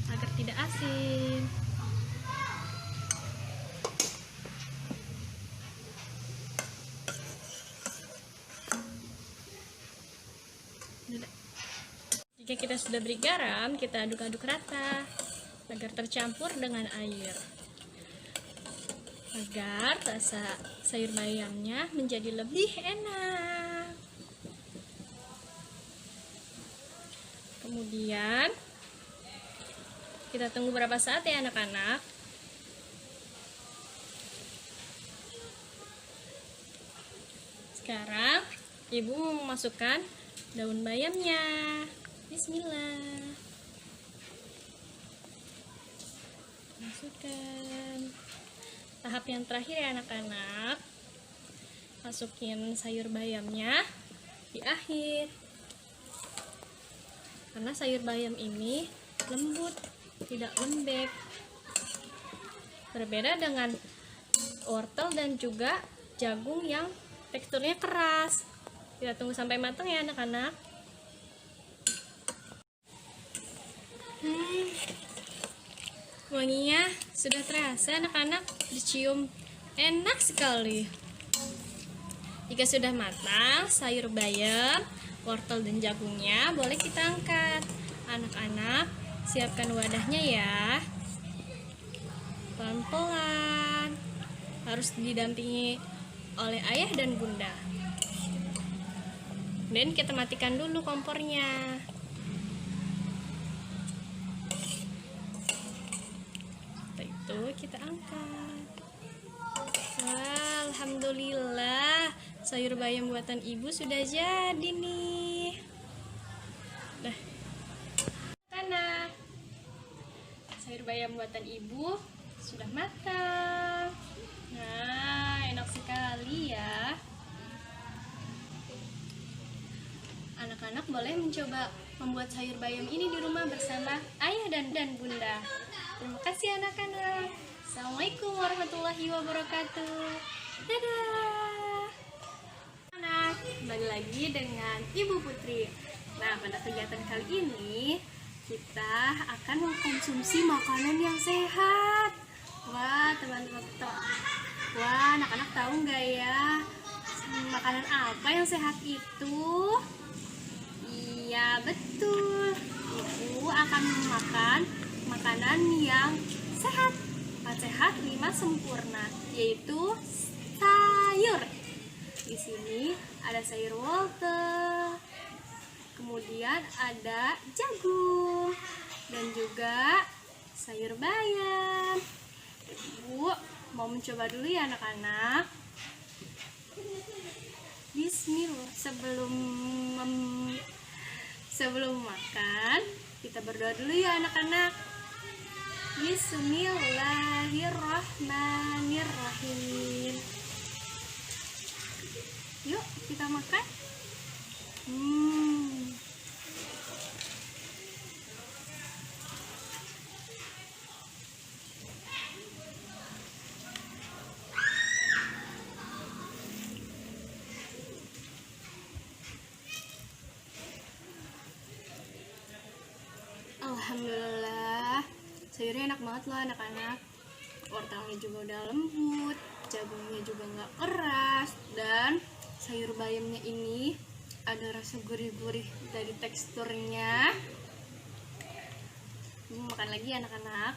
[SPEAKER 8] agar tidak asin. Udah.
[SPEAKER 1] Jika kita sudah beri garam, kita aduk-aduk rata agar tercampur dengan air, agar rasa sayur bayamnya menjadi lebih enak. Kemudian kita tunggu beberapa saat ya anak-anak. Sekarang ibu memasukkan daun bayamnya. Bismillah. Masukkan. Tahap yang terakhir ya anak-anak. Masukin sayur bayamnya di akhir. Karena sayur bayam ini lembut, tidak lembek. Berbeda dengan wortel dan juga jagung yang teksturnya keras. Kita tunggu sampai matang ya anak-anak. Wanginya sudah terasa anak-anak, dicium enak sekali. Jika sudah matang sayur bayam, wortel dan jagungnya, boleh kita angkat. Anak-anak, siapkan wadahnya ya. Pelan-pelan, harus didampingi oleh ayah dan bunda. Dan kita matikan dulu kompornya. Setelah itu kita angkat. Wah, alhamdulillah, sayur bayam buatan ibu sudah jadi nih. Nah, anak, sayur bayam buatan ibu sudah matang. Nah, enak sekali ya. Anak-anak boleh mencoba membuat sayur bayam ini di rumah bersama ayah dan bunda. Terima kasih anak-anak. Assalamualaikum warahmatullahi wabarakatuh. Dadah. Anak, kembali lagi dengan Ibu Putri. Nah, pada kegiatan kali ini kita akan mengkonsumsi makanan yang sehat. Wah, teman-teman, wah, anak-anak tahu nggak ya makanan apa yang sehat itu? Iya, betul. Ibu akan makan makanan yang sehat. 4 sehat, 5 sempurna, yaitu sayur. Di sini ada sayur wortel, kemudian ada jagung, dan juga sayur bayam. Ibu mau mencoba dulu ya anak-anak. Bismillah. Sebelum makan, kita berdoa dulu ya anak-anak. Bismillahirrahmanirrahim. Yuk kita makan. Alhamdulillah, sayurnya enak banget loh anak-anak. Wortelnya juga udah lembut, jagungnya juga nggak keras, dan sayur bayamnya ini ada rasa gurih-gurih dari teksturnya. Makan lagi anak-anak.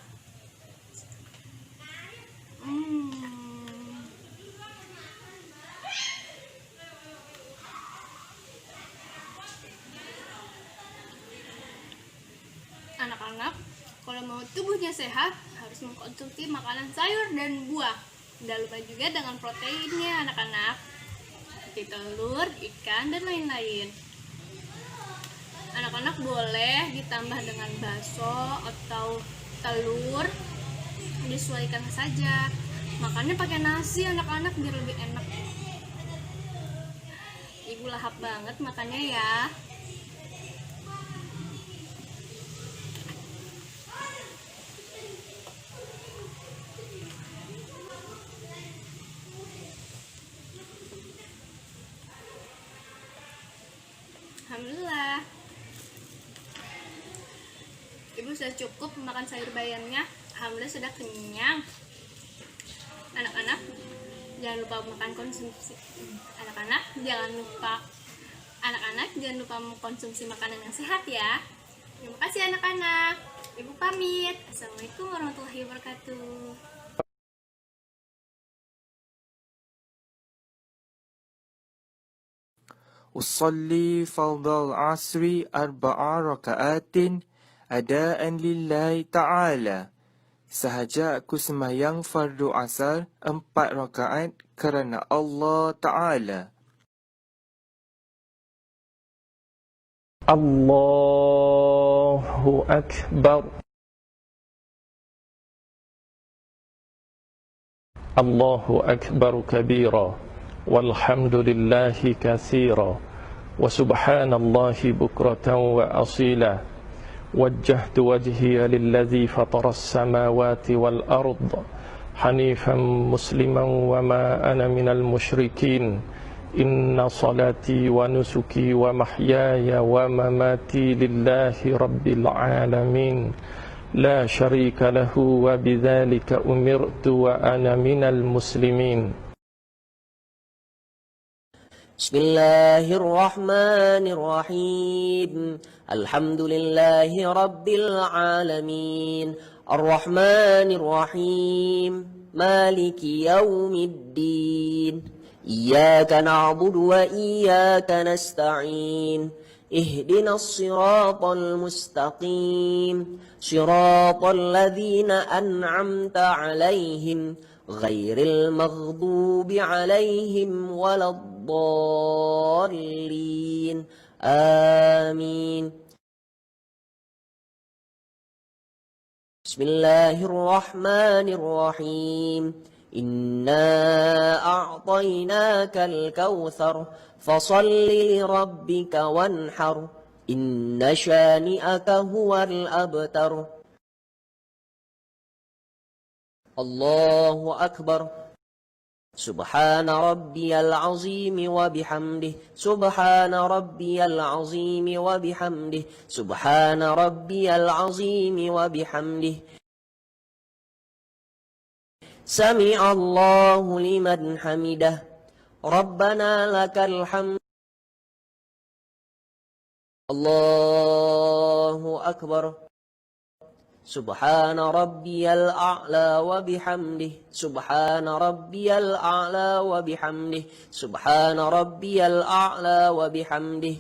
[SPEAKER 1] Anak-anak, kalau mau tubuhnya sehat harus mengkonsumsi makanan sayur dan buah. Jangan lupa juga dengan proteinnya anak-anak, seperti telur, ikan, dan lain-lain. Anak-anak boleh ditambah dengan bakso atau telur, disesuaikan saja. Makannya pakai nasi anak-anak biar lebih enak. Ibu lahap banget makannya ya. Alhamdulillah, ibu sudah cukup makan sayur bayamnya. Alhamdulillah sudah kenyang. Anak-anak jangan lupa makan konsumsi. Anak-anak jangan lupa mengkonsumsi makanan yang sehat ya.
[SPEAKER 8] Terima kasih anak-anak. Ibu pamit. Assalamualaikum warahmatullahi wabarakatuh.
[SPEAKER 6] Usalli fardal asri arba'a raka'atin adaan lillahi ta'ala. Sahaja aku sembahyang fardu asar 4 rakaat kerana Allah Ta'ala.
[SPEAKER 7] Allahu Akbar. Allahu Akbar kabira. Walhamdulillahi katsira. Wa subhanallahi bukratan wa asila. وجهت وجهي للذي فطر السماوات والأرض حنيفا مسلما وما أنا من المشركين إن صلاتي ونسكي ومحياي ومماتي لله رب العالمين لا شريك له وبذلك أمرت وأنا من المسلمين.
[SPEAKER 4] بسم الله الرحمن الرحيم الحمد لله رب العالمين الرحمن الرحيم مالك يوم الدين إياك نعبد وإياك نستعين اهدنا الصراط المستقيم صراط الذين أنعمت عليهم غير المغضوب عليهم ولا الضالين آمين. بسم الله الرحمن الرحيم إنا أعطيناك الكوثر فصل لربك وانحر إن شانئك هو الأبتر. الله أكبر. سبحان ربي العظيم وبحمده سبحان ربي العظيم وبحمده سبحان ربي العظيم وبحمده سمع الله لمن حمده ربنا لك الحمد. الله أكبر. سبحان ربي الأعلى وبحمده سبحان ربي الأعلى وبحمده سبحان ربي الأعلى وبحمده.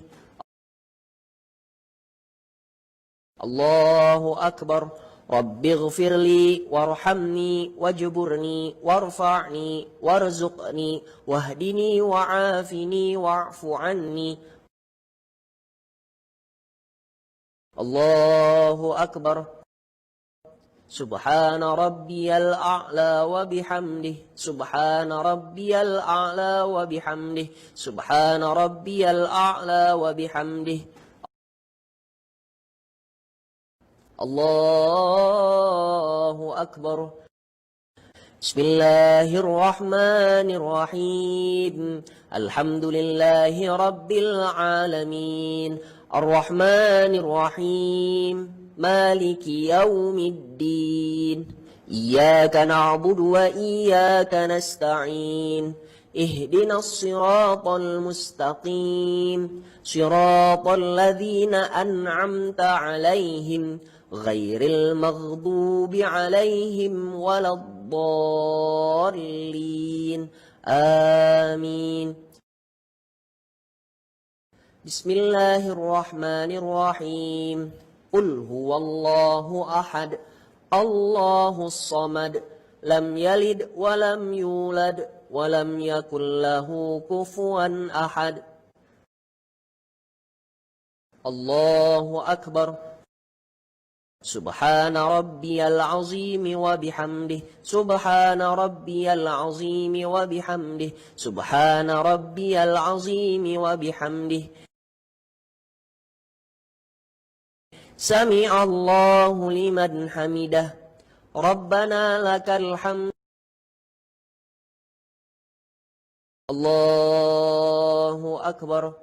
[SPEAKER 4] الله أكبر. رب اغفر لي وارحمني واجبرني وارفعني وارزقني واهدني وعافني واعف عني. الله أكبر. سبحان ربي الأعلى وبحمده سبحان ربي الأعلى وبحمده سبحان ربي الأعلى وبحمده. الله أكبر. بسم الله الرحمن الرحيم الحمد لله رب العالمين الرحمن الرحيم مالك يوم الدين إياك نعبد وإياك نستعين اهدنا الصراط المستقيم صراط الذين أنعمت عليهم غير المغضوب عليهم ولا الضالين آمين. بسم الله الرحمن الرحيم قل هو الله أحد الله الصمد لم يلد ولم يولد ولم يكن له كفوا أحد. الله أكبر. سبحان ربي العظيم وبحمده سبحان ربي العظيم وبحمده سبحان ربي العظيم وبحمده سمع الله لمن حمده ربنا لك الحمد. الله أكبر.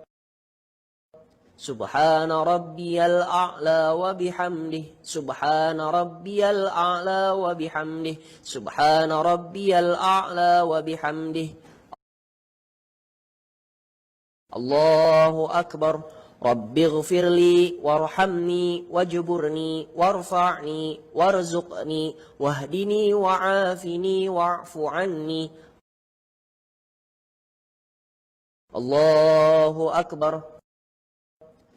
[SPEAKER 4] سبحان ربي الأعلى وبحمده سبحان ربي الأعلى وبحمده سبحان ربي الأعلى وبحمده. الله أكبر. رب اغفر لي وارحمني واجبرني وارفعني وارزقني واهدني وعافني واعف عني. الله أكبر.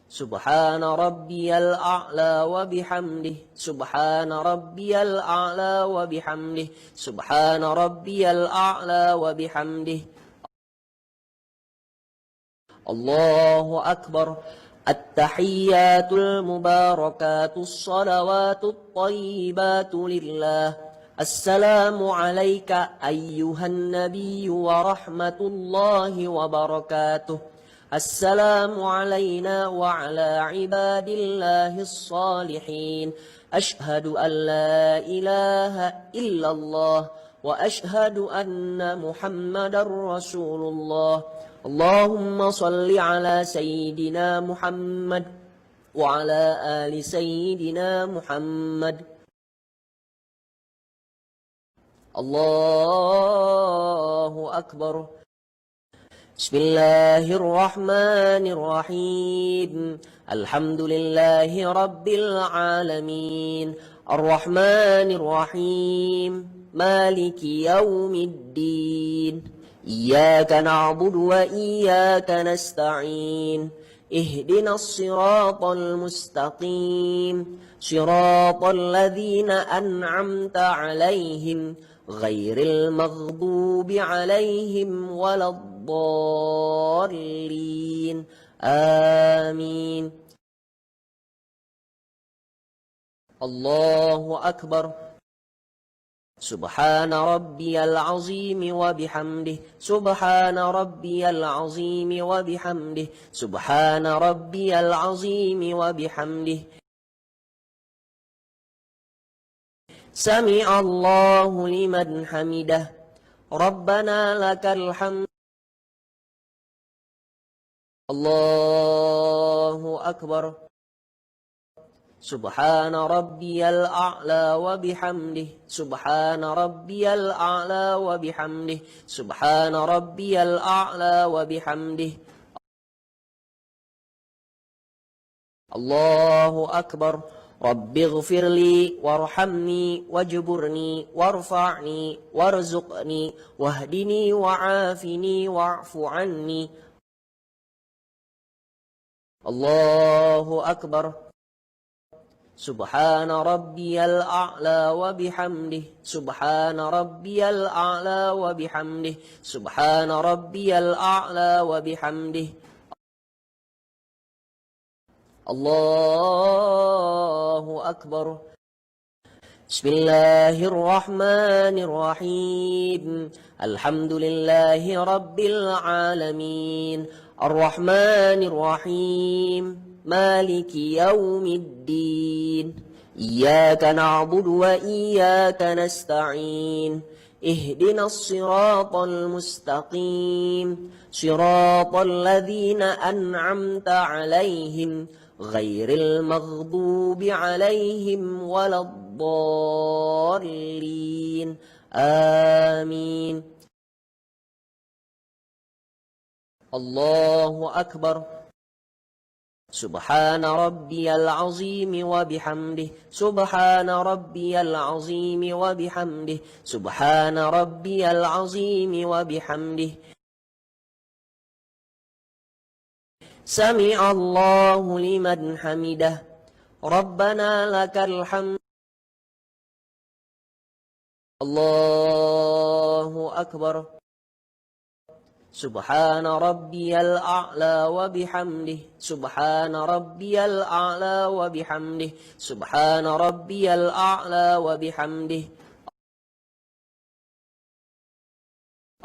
[SPEAKER 4] سبحان ربي الأعلى وبحمده سبحان ربي الأعلى وبحمده سبحان ربي الأعلى وبحمده. الله أكبر. التحيات المباركات الصلوات الطيبات لله. السلام عليك أيها النبي ورحمة الله وبركاته. السلام علينا وعلى عباد الله الصالحين. أشهد أن لا إله إلا الله وأشهد أن محمدا رسول الله. اللهم صل على سيدنا محمد وعلى آل سيدنا محمد. الله أكبر. بسم الله الرحمن الرحيم. الحمد لله رب العالمين الرحمن الرحيم مالك يوم الدين. إياك نعبد وإياك نستعين. اهدنا الصراط المستقيم صراط الذين أنعمت عليهم غير المغضوب عليهم ولا الضالين. آمين. الله أكبر. سبحان ربي العظيم وبحمده سبحان ربي العظيم وبحمده سبحان ربي العظيم وبحمده. سمع الله لمن حمده. ربنا لك الحمد. الله أكبر. سبحان ربي الأعلى وبحمده سبحان ربي الأعلى وبحمده سبحان ربي الأعلى وبحمده. الله أكبر. رب اغفر لي وارحمني واجبرني وارفعني وارزقني واهدني وعافني واعف عني. الله أكبر. سبحان ربي الأعلى وبحمده سبحان ربي الأعلى وبحمده سبحان ربي الأعلى وبحمده. الله أكبر. بسم الله الرحمن الرحيم. الحمد لله رب العالمين الرحمن الرحيم مالك يوم الدين. إياك نعبد وإياك نستعين. اهدنا الصراط المستقيم صراط الذين أنعمت عليهم غير المغضوب عليهم ولا الضالين. آمين. الله أكبر. سبحان ربي العظيم وبحمده سبحان ربي العظيم وبحمده سبحان ربي العظيم وبحمده. سمع الله لمن حمده. ربنا لك الحمد. الله أكبر. سبحان ربي الأعلى وبحمده سبحان ربي الأعلى وبحمده سبحان ربي الأعلى وبحمده.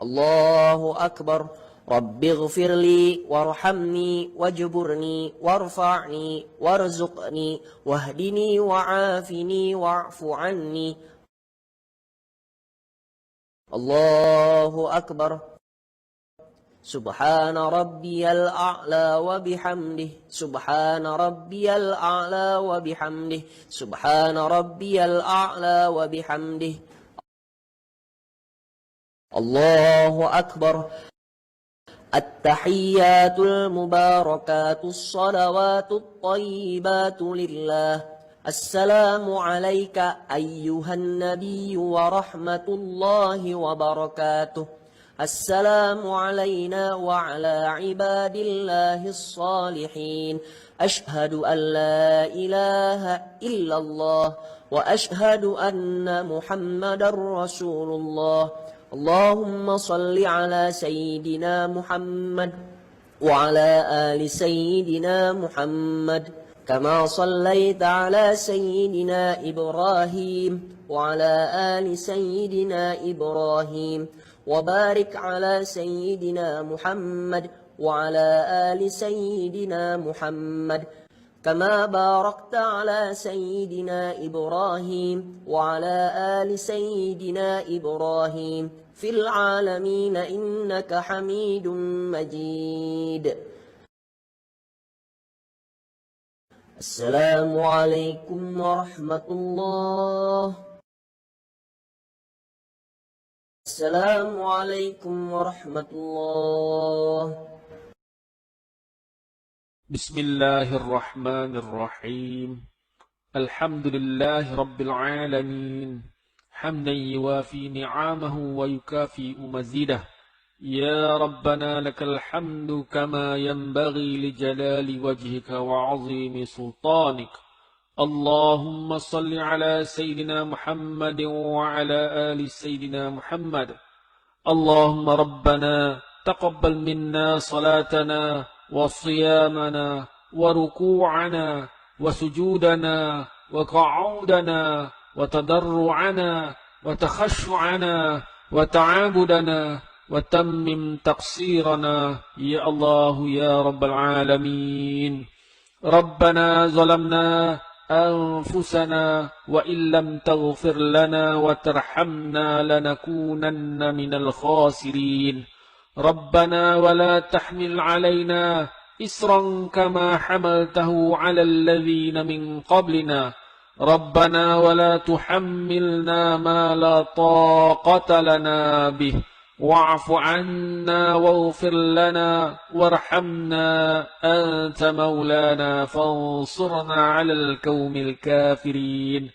[SPEAKER 4] الله أكبر. رب اغفر لي وارحمني واجبرني وارفعني وارزقني واهدني وعافني واعف عني. الله أكبر. سبحان ربي الأعلى وبحمده سبحان ربي الأعلى وبحمده سبحان ربي الأعلى وبحمده. الله أكبر. التحيات المباركات الصلوات الطيبات لله. السلام عليك أيها النبي ورحمة الله وبركاته. السلام علينا وعلى عباد الله الصالحين. أشهد أن لا إله إلا الله وأشهد أن محمدا رسول الله. اللهم صل على سيدنا محمد وعلى آل سيدنا محمد كما صليت على سيدنا إبراهيم وعلى آل سيدنا إبراهيم وبارك على سيدنا محمد وعلى آل سيدنا محمد كما باركت على سيدنا إبراهيم وعلى آل سيدنا إبراهيم في العالمين إنك حميد مجيد. السلام عليكم ورحمة الله. السلام عليكم ورحمة الله.
[SPEAKER 3] بسم الله الرحمن الرحيم. الحمد لله رب العالمين حمدا يوافي نعمه ويكافئ مزيده. يا ربنا لك الحمد كما ينبغي لجلال وجهك وعظيم سلطانك. اللهم صل على سيدنا محمد وعلى آل سيدنا محمد. اللهم ربنا تقبل منا صلاتنا وصيامنا وركوعنا وسجودنا وقعودنا وتضرعنا وتخشعنا وتعابدنا وتمم تقصيرنا يا الله يا رب العالمين. ربنا ظلمنا أنفسنا وإن لم تغفر لنا وترحمنا لنكونن من الخاسرين. ربنا ولا تحمل علينا إصرا كما حملته على الذين من قبلنا. ربنا ولا تحملنا ما لا طاقة لنا به. واعف عنا واغفر لنا وارحمنا أنت مولانا فانصرنا على القوم الكافرين.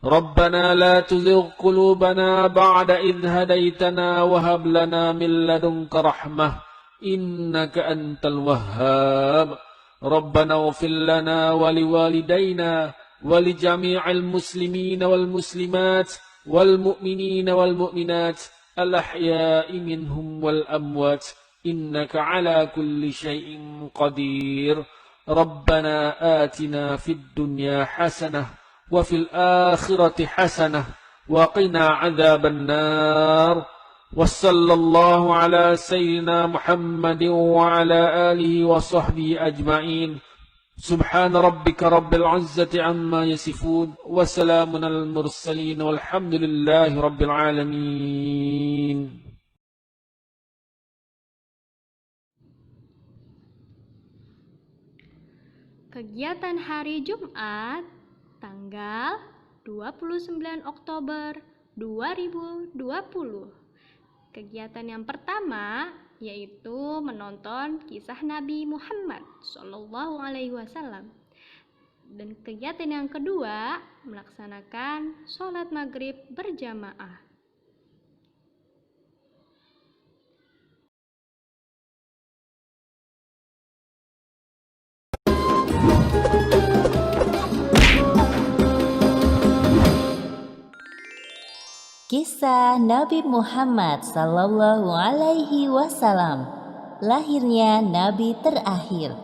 [SPEAKER 3] ربنا لا تزغ قلوبنا بعد إذ هديتنا وهب لنا من لدنك رحمة إنك أنت الوهاب. ربنا اغفر لنا ولوالدينا ولجميع المسلمين والمسلمات والمؤمنين والمؤمنات الأحياء منهم والأموات إنك على كل شيء قدير. ربنا آتنا في الدنيا حسنة وفي الآخرة حسنة وقنا عذاب النار. وصلى الله على سيدنا محمد وعلى آله وصحبه أجمعين. سبحان ربك رب العزة عما يصفون وسلام على المرسلين والحمد لله رب العالمين.
[SPEAKER 1] Kegiatan hari Jumat tanggal 29 Oktober 2020. Kegiatan yang pertama yaitu menonton kisah Nabi Muhammad SAW. Dan kegiatan yang kedua melaksanakan sholat maghrib berjamaah.
[SPEAKER 9] Kisah Nabi Muhammad Sallallahu Alaihi Wasallam, lahirnya Nabi terakhir.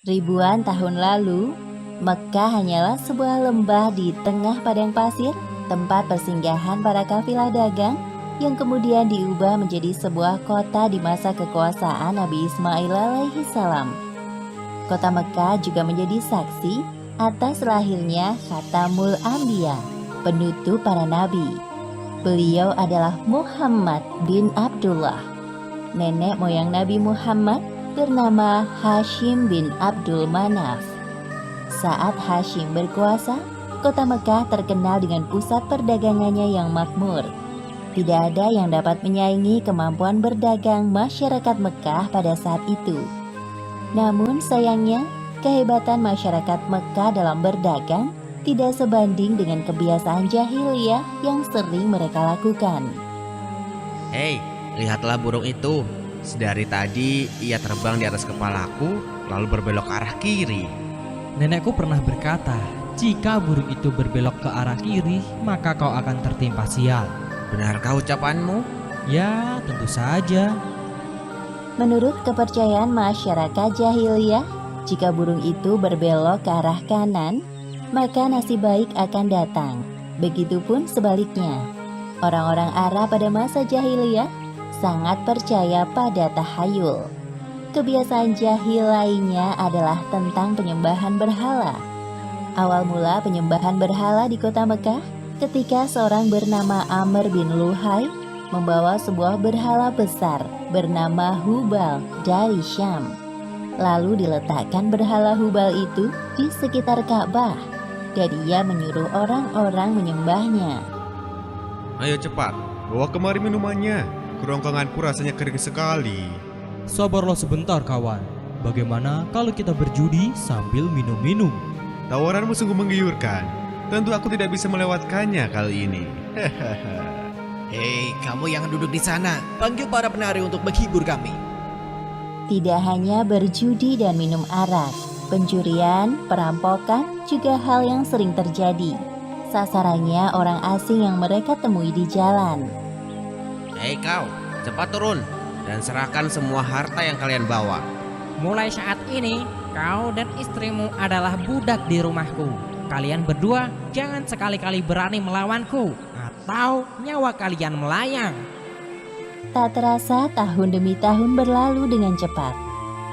[SPEAKER 9] Ribuan tahun lalu, Mekkah hanyalah sebuah lembah di tengah padang pasir, tempat persinggahan para kafilah dagang yang kemudian diubah menjadi sebuah kota di masa kekuasaan Nabi Ismail alaihi salam. Kota Mekkah juga menjadi saksi atas lahirnya Khatamul Anbiya, penutup para nabi. Beliau adalah Muhammad bin Abdullah. Nenek moyang Nabi Muhammad bernama Hashim bin Abdul Manaf. Saat Hashim berkuasa, kota Mekkah terkenal dengan pusat perdagangannya yang makmur. Tidak ada yang dapat menyaingi kemampuan berdagang masyarakat Mekah pada saat itu. Namun sayangnya, kehebatan masyarakat Mekah dalam berdagang tidak sebanding dengan kebiasaan jahiliyah yang sering mereka lakukan.
[SPEAKER 10] Hei, lihatlah burung itu. Sedari tadi ia terbang di atas kepalaku, lalu berbelok ke arah kiri.
[SPEAKER 11] Nenekku pernah berkata, jika burung itu berbelok ke arah kiri, maka kau akan tertimpa sial.
[SPEAKER 10] Benarkah ucapanmu?
[SPEAKER 11] Ya, tentu saja.
[SPEAKER 9] Menurut kepercayaan masyarakat jahiliyah, jika burung itu berbelok ke arah kanan, maka nasib baik akan datang. Begitupun sebaliknya. Orang-orang Arab pada masa jahiliyah sangat percaya pada tahayul. Kebiasaan jahil lainnya adalah tentang penyembahan berhala. Awal mula penyembahan berhala di kota Mekah ketika seorang bernama Amr bin Luhai membawa sebuah berhala besar bernama Hubal dari Syam. Lalu diletakkan berhala Hubal itu di sekitar Ka'bah dan ia menyuruh orang-orang menyembahnya.
[SPEAKER 12] Ayo cepat, bawa kemari minumannya. Kerongkonganku rasanya kering sekali.
[SPEAKER 11] Sabarlah sebentar kawan. Bagaimana kalau kita berjudi sambil minum-minum?
[SPEAKER 12] Tawaranmu sungguh menggiurkan. Tentu aku tidak bisa melewatkannya kali ini.
[SPEAKER 10] Hei, kamu yang duduk di sana, panggil para penari untuk menghibur kami.
[SPEAKER 9] Tidak hanya berjudi dan minum arak, pencurian, perampokan juga hal yang sering terjadi. Sasarannya orang asing yang mereka temui di jalan.
[SPEAKER 10] Hei kau, cepat turun dan serahkan semua harta yang kalian bawa.
[SPEAKER 13] Mulai saat ini, kau dan istrimu adalah budak di rumahku. Kalian berdua jangan sekali-kali berani melawanku, atau nyawa kalian melayang.
[SPEAKER 9] Tak terasa tahun demi tahun berlalu dengan cepat.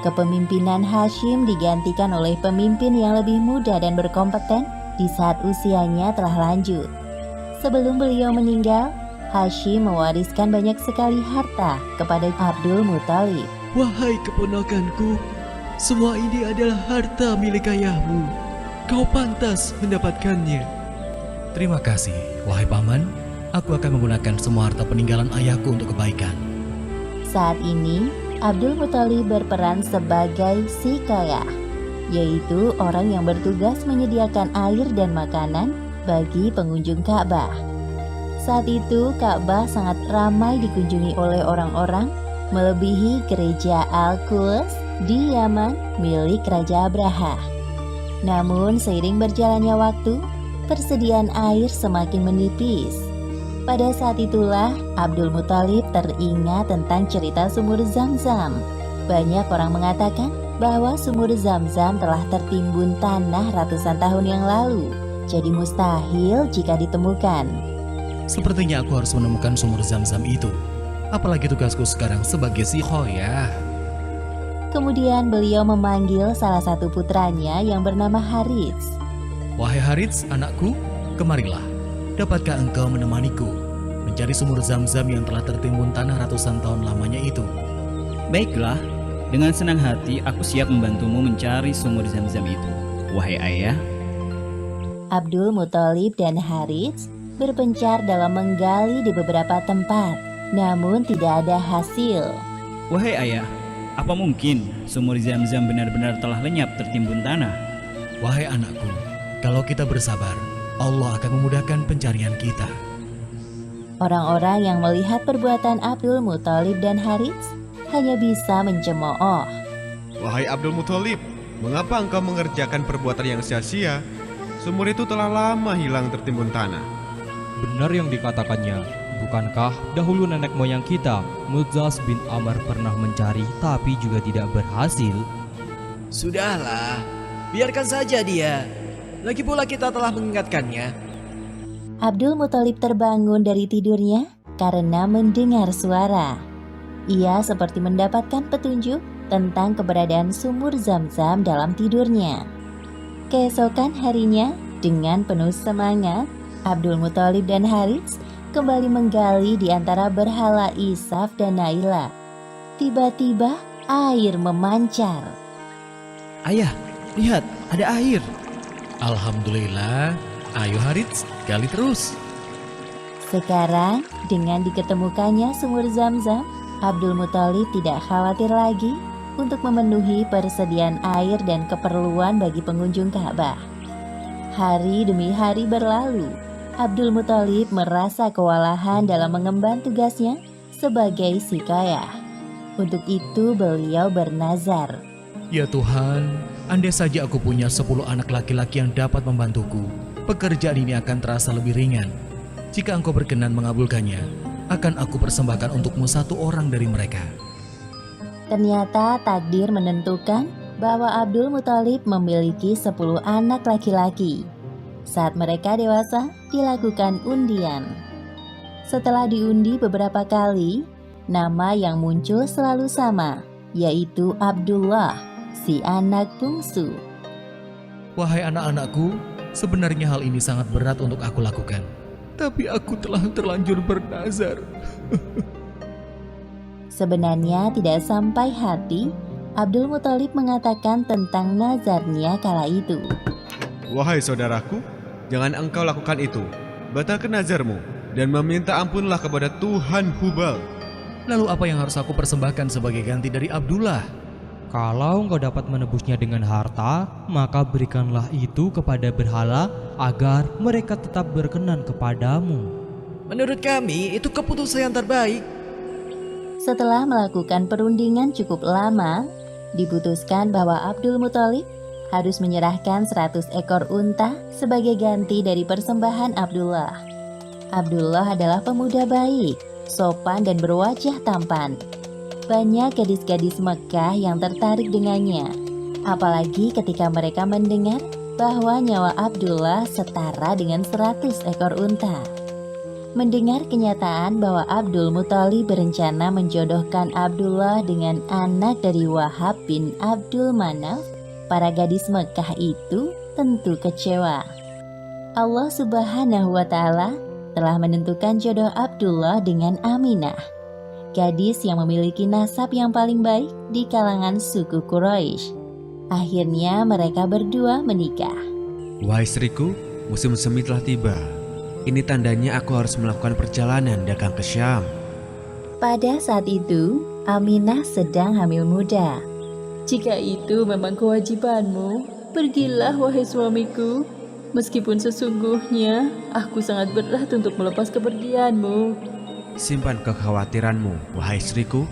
[SPEAKER 9] Kepemimpinan Hashim digantikan oleh pemimpin yang lebih muda dan berkompeten di saat usianya telah lanjut. Sebelum beliau meninggal, Hashim mewariskan banyak sekali harta kepada Abdul Muthalib.
[SPEAKER 14] Wahai keponakanku, semua ini adalah harta milik ayahmu. Kau pantas mendapatkannya.
[SPEAKER 15] Terima kasih, wahai paman. Aku akan menggunakan semua harta peninggalan ayahku untuk kebaikan.
[SPEAKER 9] Saat ini, Abdul Muthalib berperan sebagai sikayah, yaitu orang yang bertugas menyediakan air dan makanan bagi pengunjung Ka'bah. Saat itu, Ka'bah sangat ramai dikunjungi oleh orang-orang, melebihi gereja Al-Quds di Yaman milik Raja Abraha. Namun, seiring berjalannya waktu, persediaan air semakin menipis. Pada saat itulah, Abdul Muthalib teringat tentang cerita sumur Zam-Zam. Banyak orang mengatakan bahwa sumur Zam-Zam telah tertimbun tanah ratusan tahun yang lalu, jadi mustahil jika ditemukan.
[SPEAKER 15] Sepertinya aku harus menemukan sumur Zam-Zam itu. Apalagi tugasku sekarang sebagai sikhoyah.
[SPEAKER 9] Kemudian beliau memanggil salah satu putranya yang bernama Harits.
[SPEAKER 15] Wahai Harits, anakku, kemarilah. Dapatkah engkau menemaniku mencari sumur Zam-Zam yang telah tertimbun tanah ratusan tahun lamanya itu?
[SPEAKER 16] Baiklah, dengan senang hati aku siap membantumu mencari sumur Zam-Zam itu, wahai ayah.
[SPEAKER 9] Abdul Muthalib dan Harits berpencar dalam menggali di beberapa tempat, namun tidak ada hasil.
[SPEAKER 16] Wahai ayah, apa mungkin sumur Zam-Zam benar-benar telah lenyap tertimbun tanah?
[SPEAKER 15] Wahai anakku, kalau kita bersabar, Allah akan memudahkan pencarian kita.
[SPEAKER 9] Orang-orang yang melihat perbuatan Abdul Muthalib dan Harits hanya bisa mencemooh.
[SPEAKER 12] Wahai Abdul Muthalib, mengapa engkau mengerjakan perbuatan yang sia-sia? Sumur itu telah lama hilang tertimbun tanah.
[SPEAKER 11] Benar yang dikatakannya. Bukankah dahulu nenek moyang kita, Mudzaz bin Amr, pernah mencari tapi juga tidak berhasil?
[SPEAKER 10] Sudahlah, biarkan saja dia. Lagi pula kita telah mengingatkannya.
[SPEAKER 9] Abdul Muthalib terbangun dari tidurnya karena mendengar suara. Ia seperti mendapatkan petunjuk tentang keberadaan sumur Zam-Zam dalam tidurnya. Keesokan harinya, dengan penuh semangat, Abdul Muthalib dan Harits kembali menggali di antara berhala Isaf dan Naila. Tiba-tiba air memancar.
[SPEAKER 15] Ayah, lihat, ada air. Alhamdulillah. Ayo Harits, gali terus.
[SPEAKER 9] Sekarang, dengan diketemukannya sumur Zam-Zam, Abdul Muthalib tidak khawatir lagi untuk memenuhi persediaan air dan keperluan bagi pengunjung Ka'bah. Hari demi hari berlalu, Abdul Muthalib merasa kewalahan dalam mengemban tugasnya sebagai siqayah. Untuk itu beliau bernazar.
[SPEAKER 15] Ya Tuhan, andai saja aku punya 10 anak laki-laki yang dapat membantuku, pekerjaan ini akan terasa lebih ringan. Jika Engkau berkenan mengabulkannya, akan aku persembahkan untukmu 1 orang dari mereka.
[SPEAKER 9] Ternyata takdir menentukan bahwa Abdul Muthalib memiliki 10 anak laki-laki. Saat mereka dewasa, dilakukan undian. Setelah diundi beberapa kali, nama yang muncul selalu sama, yaitu Abdullah, si anak bungsu.
[SPEAKER 15] Wahai anak-anakku, sebenarnya hal ini sangat berat untuk aku lakukan. Tapi aku telah terlanjur bernazar.
[SPEAKER 9] Sebenarnya tidak sampai hati, Abdul Muthalib mengatakan tentang nazarnya kala itu.
[SPEAKER 12] Wahai saudaraku, jangan engkau lakukan itu. Batalkan nazarmu dan meminta ampunlah kepada Tuhan Hubal.
[SPEAKER 15] Lalu apa yang harus aku persembahkan sebagai ganti dari Abdullah?
[SPEAKER 11] Kalau engkau dapat menebusnya dengan harta, maka berikanlah itu kepada berhala agar mereka tetap berkenan kepadamu.
[SPEAKER 14] Menurut kami, itu keputusan yang terbaik.
[SPEAKER 9] Setelah melakukan perundingan cukup lama, diputuskan bahwa Abdul Muthalib harus menyerahkan 100 ekor unta sebagai ganti dari persembahan Abdullah. Abdullah adalah pemuda baik, sopan dan berwajah tampan. Banyak gadis-gadis Mekah yang tertarik dengannya, apalagi ketika mereka mendengar bahwa nyawa Abdullah setara dengan 100 ekor unta. Mendengar kenyataan bahwa Abdul Muthalib berencana menjodohkan Abdullah dengan anak dari Wahab bin Abdul Manaf, para gadis Mekah itu tentu kecewa. Allah Subhanahu wa Ta'ala telah menentukan jodoh Abdullah dengan Aminah, gadis yang memiliki nasab yang paling baik di kalangan suku Quraisy. Akhirnya mereka berdua menikah.
[SPEAKER 17] Wahai istriku, musim semi telah tiba. Ini tandanya aku harus melakukan perjalanan dagang ke Syam.
[SPEAKER 9] Pada saat itu, Aminah sedang hamil muda.
[SPEAKER 18] Jika itu memang kewajibanmu, pergilah wahai suamiku. Meskipun sesungguhnya aku sangat berat untuk melepas kepergianmu.
[SPEAKER 17] Simpan kekhawatiranmu, wahai istriku.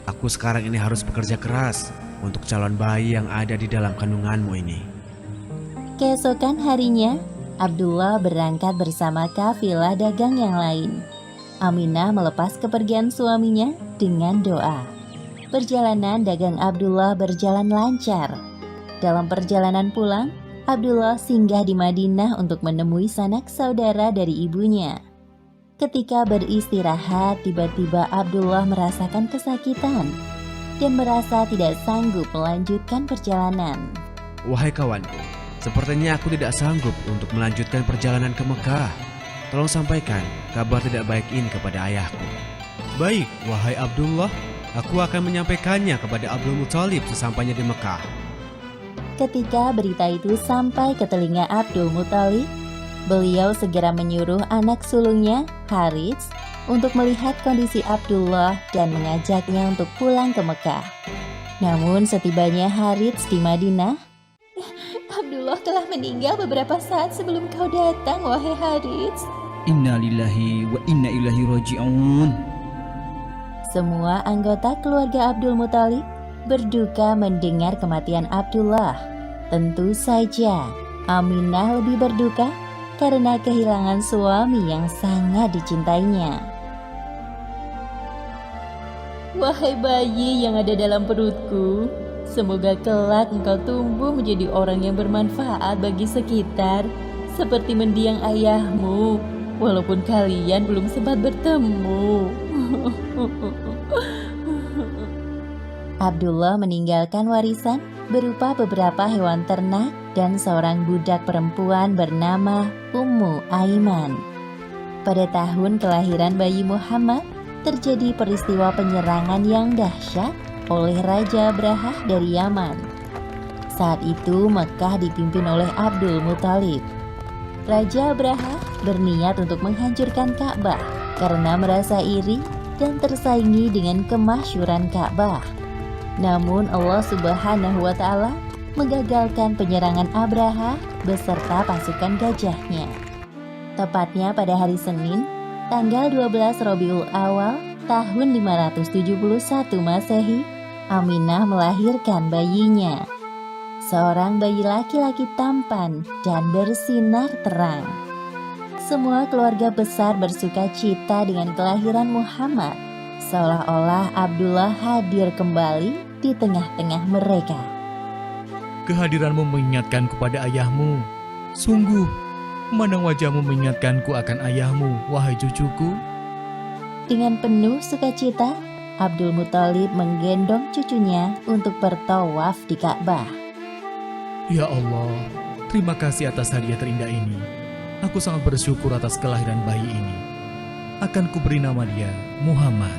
[SPEAKER 17] Aku sekarang ini harus bekerja keras untuk calon bayi yang ada di dalam kandunganmu ini.
[SPEAKER 9] Keesokan harinya, Abdullah berangkat bersama kafilah dagang yang lain. Aminah melepas kepergian suaminya dengan doa. Perjalanan dagang Abdullah berjalan lancar. Dalam perjalanan pulang, Abdullah singgah di Madinah untuk menemui sanak saudara dari ibunya. Ketika beristirahat, tiba-tiba Abdullah merasakan kesakitan dan merasa tidak sanggup melanjutkan perjalanan.
[SPEAKER 17] Wahai kawanku, sepertinya aku tidak sanggup untuk melanjutkan perjalanan ke Mekah. Tolong sampaikan kabar tidak baik ini kepada ayahku.
[SPEAKER 12] Baik, wahai Abdullah, aku akan menyampaikannya kepada Abdul Muthalib sesampainya di Mekah.
[SPEAKER 9] Ketika berita itu sampai ke telinga Abdul Muthalib, beliau segera menyuruh anak sulungnya, Harits, untuk melihat kondisi Abdullah dan mengajaknya untuk pulang ke Mekah. Namun setibanya Harits di Madinah, Abdullah telah meninggal beberapa saat sebelum kau datang, wahai Harits.
[SPEAKER 16] Inna lillahi wa inna ilaihi raji'un.
[SPEAKER 9] Semua anggota keluarga Abdul Muthalib berduka mendengar kematian Abdullah. Tentu saja Aminah lebih berduka karena kehilangan suami yang sangat dicintainya.
[SPEAKER 18] Wahai bayi yang ada dalam perutku, semoga kelak engkau tumbuh menjadi orang yang bermanfaat bagi sekitar, seperti mendiang ayahmu, walaupun kalian belum sempat bertemu.
[SPEAKER 9] Abdullah meninggalkan warisan berupa beberapa hewan ternak dan seorang budak perempuan bernama Ummu Aiman. Pada tahun kelahiran bayi Muhammad, terjadi peristiwa penyerangan yang dahsyat oleh Raja Abrahah dari Yaman. Saat itu Mekah dipimpin oleh Abdul Muthalib. Raja Abraha berniat untuk menghancurkan Ka'bah karena merasa iri dan tersaingi dengan kemasyhuran Ka'bah. Namun Allah Subhanahu wa Ta'ala menggagalkan penyerangan Abraha beserta pasukan gajahnya. Tepatnya pada hari Senin, tanggal 12 Rabiul Awal tahun 571 Masehi, Aminah melahirkan bayinya. Seorang bayi laki-laki tampan dan bersinar terang. Semua keluarga besar bersuka cita dengan kelahiran Muhammad, seolah-olah Abdullah hadir kembali di tengah-tengah mereka.
[SPEAKER 15] Kehadiranmu mengingatkanku pada ayahmu. Sungguh, memandang wajahmu mengingatkanku akan ayahmu, wahai cucuku.
[SPEAKER 9] Dengan penuh sukacita, Abdul Muthalib menggendong cucunya untuk bertawaf di Ka'bah.
[SPEAKER 15] Ya Allah, terima kasih atas hadiah terindah ini. Aku sangat bersyukur atas kelahiran bayi ini. Akan kuberi nama dia Muhammad.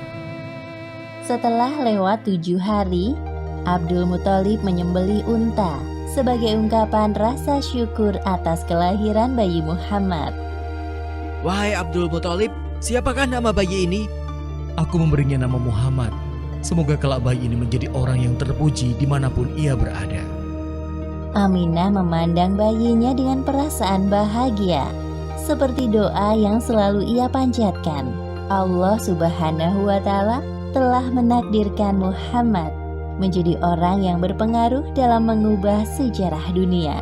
[SPEAKER 9] Setelah lewat 7 hari, Abdul Muthalib menyembelih unta sebagai ungkapan rasa syukur atas kelahiran bayi Muhammad.
[SPEAKER 17] Wahai Abdul Muthalib, siapakah nama bayi ini?
[SPEAKER 15] Aku memberinya nama Muhammad. Semoga kelak bayi ini menjadi orang yang terpuji dimanapun ia berada.
[SPEAKER 9] Aminah memandang bayinya dengan perasaan bahagia, seperti doa yang selalu ia panjatkan. Allah Subhanahu wa Ta'ala telah menakdirkan Muhammad menjadi orang yang berpengaruh dalam mengubah sejarah dunia.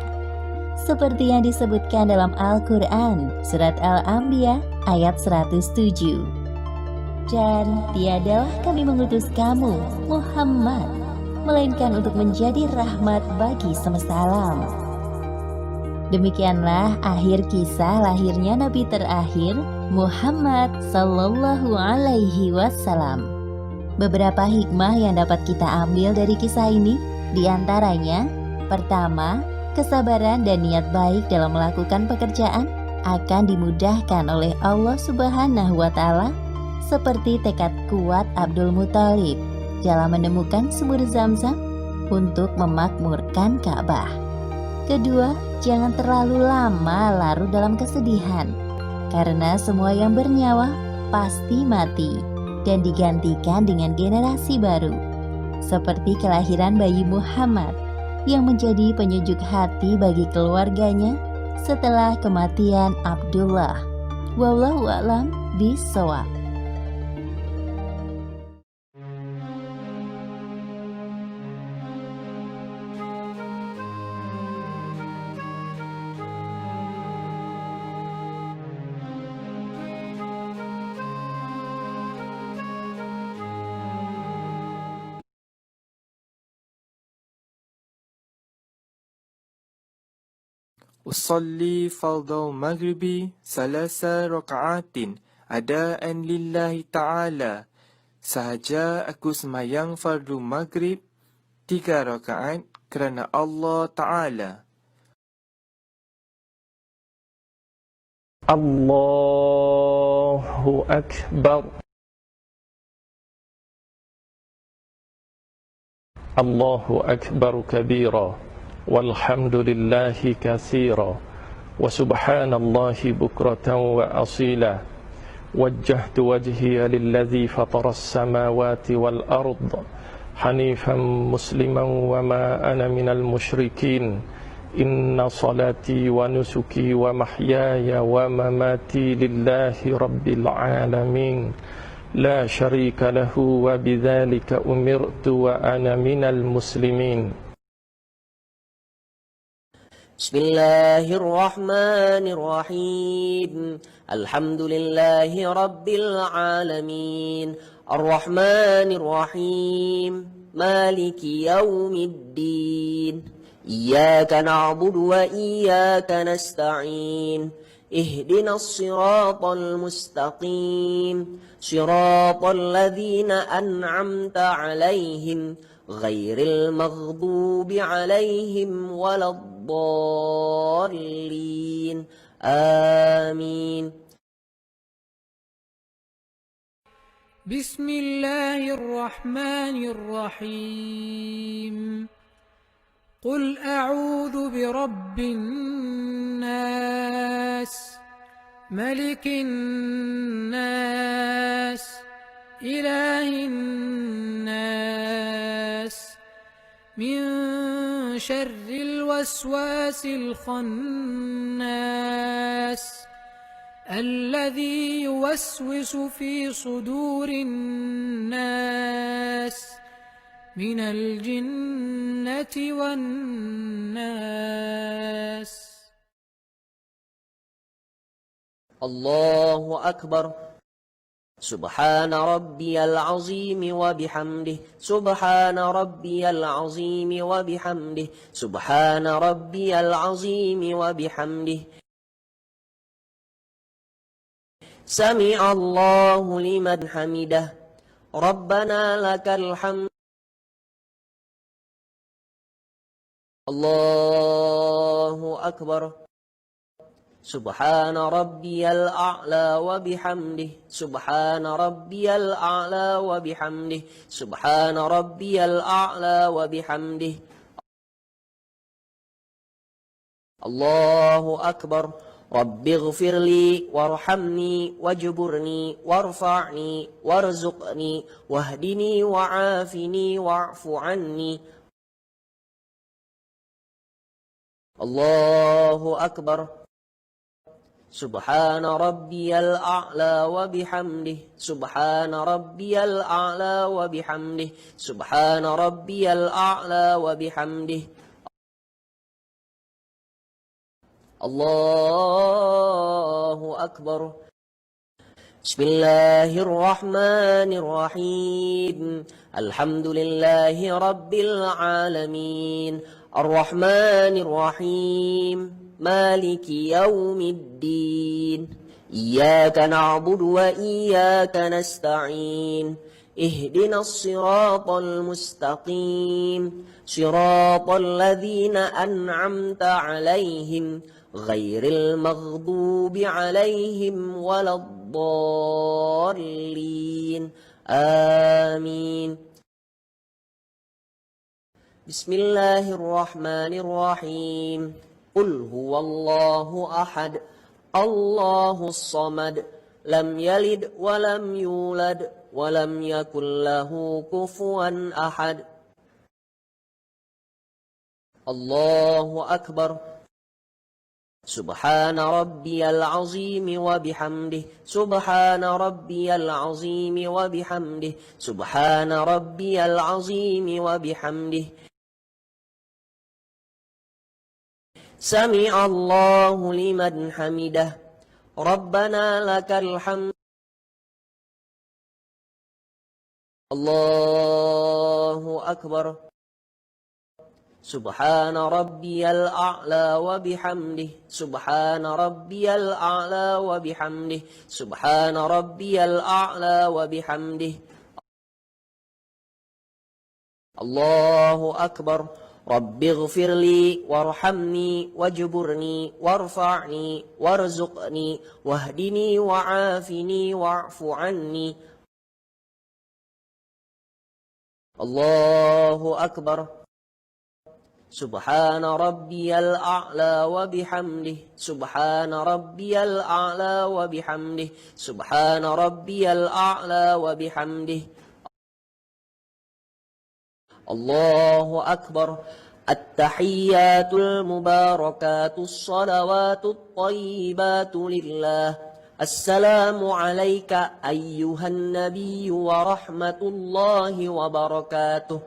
[SPEAKER 9] Seperti yang disebutkan dalam Al-Quran, Surat Al-Anbiya ayat 107. Dan tiadalah kami mengutus kamu, Muhammad, melainkan untuk menjadi rahmat bagi semesta alam. Demikianlah akhir kisah lahirnya Nabi terakhir, Muhammad Sallallahu Alaihi Wasallam. Beberapa hikmah yang dapat kita ambil dari kisah ini, diantaranya, pertama, kesabaran dan niat baik dalam melakukan pekerjaan akan dimudahkan oleh Allah Subhanahu wa Ta'ala, seperti tekad kuat Abdul Muthalib dalam menemukan sumur Zam-Zam untuk memakmurkan Ka'bah. Kedua, jangan terlalu lama larut dalam kesedihan, karena semua yang bernyawa pasti mati dan digantikan dengan generasi baru, seperti kelahiran bayi Muhammad yang menjadi penyejuk hati bagi keluarganya setelah kematian Abdullah. Wallahu a'lam bishawab.
[SPEAKER 6] Usalli fardal maghribi salasa raka'atin adaan lillahi ta'ala. Sahaja aku semayang fardu maghrib 3 rakaat kerana Allah Ta'ala.
[SPEAKER 7] Allahu Akbar. Allahu Akbar kabira. Walhamdulillahi katsira. Wa subhanallahi bukratan wa asila. Wajjahtu wajhiya lilladzi fatara as-samawati wal ard hanifan musliman wa ma ana minal musyrikin. Inna salati wa nusuki wa mahyaya wa mamati lillahi rabbil alamin. La syarika lahu wa bidzalika umirtu wa ana minal muslimin.
[SPEAKER 4] Bismillahirrahmanirrahim. Alhamdulillahi rabbil alamin. Ar-Rahmanir-Rahim. Maliki yaumiddin. Iyyaka na'budu wa iyyaka nasta'in. Ihdinas siratal mustaqim. Siratal ladzina an'amta 'alaihim ghairil maghdubi 'alaihim waladdallin. Amin.
[SPEAKER 5] Bismillahirrahmanirrahim. قل أعوذ برب الناس ملك الناس إله الناس من شر الوسواس الخناس الذي يوسوس في صدور الناس من الجنة والناس.
[SPEAKER 4] الله أكبر. سبحان ربي العظيم وبحمده سبحان ربي العظيم وبحمده سبحان ربي العظيم وبحمده. سمع الله لمن حمده ربنا لك الحمد. الله أكبر. سبحان ربي الأعلى وبحمده سبحان ربي الأعلى وبحمده سبحان ربي الأعلى وبحمده. الله أكبر. رب اغفر لي وارحمني واجبرني وارفعني وارزقني واهدني وعافني واعف عني. الله أكبر. سبحان ربي الأعلى وبحمده سبحان ربي الأعلى وبحمده سبحان ربي الأعلى وبحمده. الله أكبر. بسم الله الرحمن الرحيم. الحمد لله رب العالمين الرحمن الرحيم مالك يوم الدين إياك نعبد وإياك نستعين اهدنا الصراط المستقيم صراط الذين أنعمت عليهم غير المغضوب عليهم ولا الضالين آمين. بسم الله الرحمن الرحيم. قل هو الله أحد الله الصمد لم يلد ولم يولد ولم يكن له كفوا أحد. الله أكبر. سبحان ربي العظيم وبحمده سبحان ربي العظيم وبحمده سبحان ربي العظيم وبحمده. سمع الله لمن حمده ربنا لك الحمد. الله أكبر. سبحان ربي الأعلى وبحمده سبحان ربي الأعلى وبحمده سبحان ربي الأعلى وبحمده. الله أكبر. رب اغفر لي وارحمني واجبرني وارفعني وارزقني واهدني وعافني واعف عني. الله أكبر. سبحان ربي الأعلى وبحمده سبحان ربي الأعلى وبحمده سبحان ربي الأعلى وبحمده. الله أكبر. التحيات المباركات الصلوات الطيبات لله. السلام عليك أيها النبي ورحمة الله وبركاته.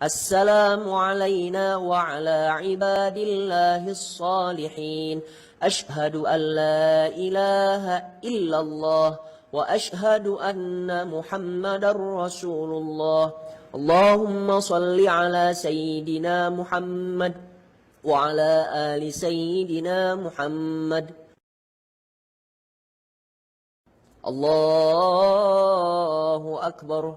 [SPEAKER 4] السلام علينا وعلى عباد الله الصالحين. أشهد أن لا إله إلا الله وأشهد أن محمدا رسول الله. اللهم صل على سيدنا محمد وعلى آل سيدنا محمد. الله أكبر.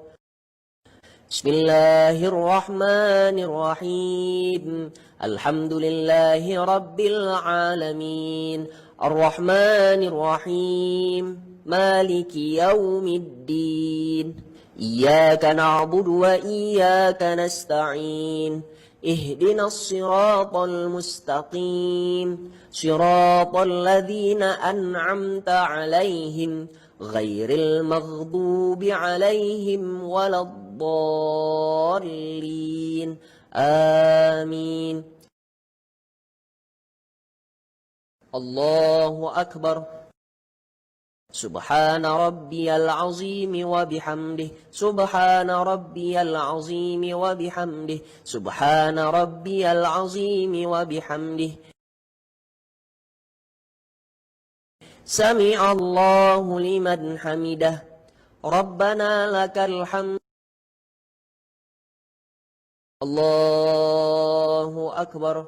[SPEAKER 4] بسم الله الرحمن الرحيم. الحمد لله رب العالمين الرحمن الرحيم مالك يوم الدين إياك نعبد وإياك نستعين اهدنا الصراط المستقيم صراط الذين أنعمت عليهم غير المغضوب عليهم ولا الضالين آمين. الله أكبر. سبحان ربي العظيم وبحمده سبحان ربي العظيم وبحمده سبحان ربي العظيم وبحمده سمع الله لمن حمده ربنا لك الحمد. الله أكبر.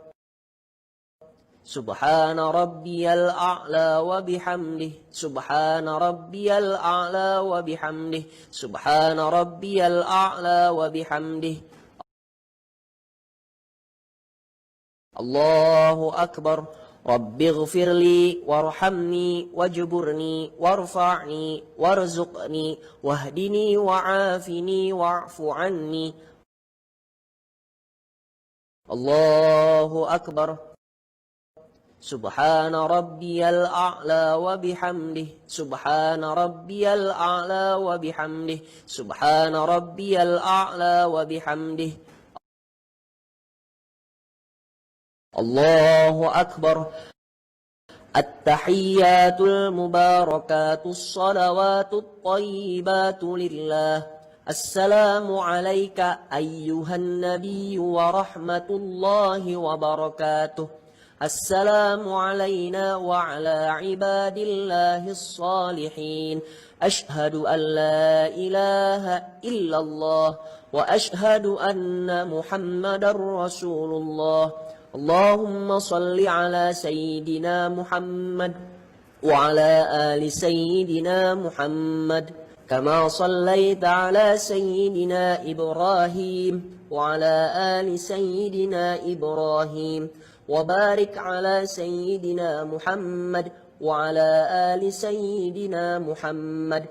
[SPEAKER 4] سبحان ربي الأعلى وبحمده سبحان ربي الأعلى وبحمده سبحان ربي الأعلى وبحمده. الله أكبر. رب اغفر لي وارحمني واجبرني وارفعني وارزقني واهدني وعافني واعف عني. الله أكبر. سبحان ربي الأعلى وبحمده سبحان ربي الأعلى وبحمده سبحان ربي الأعلى وبحمده. الله أكبر. التحيات المباركات الصلوات الطيبات لله. السلام عليك أيها النبي ورحمة الله وبركاته. السلام علينا وعلى عباد الله الصالحين. أشهد أن لا إله إلا الله وأشهد أن محمد رسول الله. اللهم صل على سيدنا محمد وعلى آل سيدنا محمد كما صليت على سيدنا إبراهيم وعلى آل سيدنا إبراهيم وبارك على سيدنا محمد وعلى آل سيدنا محمد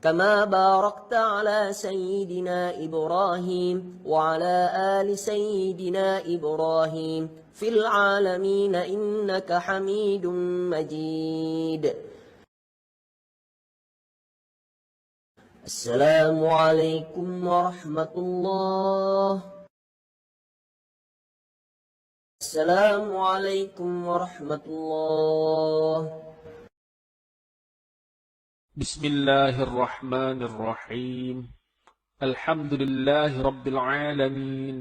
[SPEAKER 4] كما باركت على سيدنا إبراهيم وعلى آل سيدنا إبراهيم في العالمين إنك حميد مجيد. السلام عليكم ورحمة الله. السلام عليكم ورحمة الله.
[SPEAKER 3] بسم الله الرحمن الرحيم. الحمد لله رب العالمين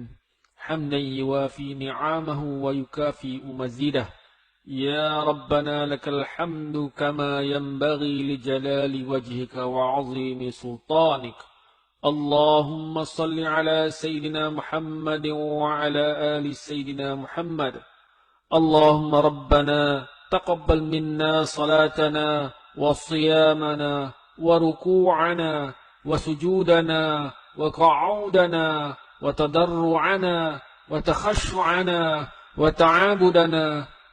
[SPEAKER 3] حمدا يوافي نعمه ويكافئ مزيده. يا ربنا لك الحمد كما ينبغي لجلال وجهك وعظيم سلطانك. اللهم صل على سيدنا محمد وعلى آل سيدنا محمد. اللهم ربنا تقبل منا صلاتنا وصيامنا وركوعنا وسجودنا وقعودنا وتضرعنا وتخشعنا وتعابدنا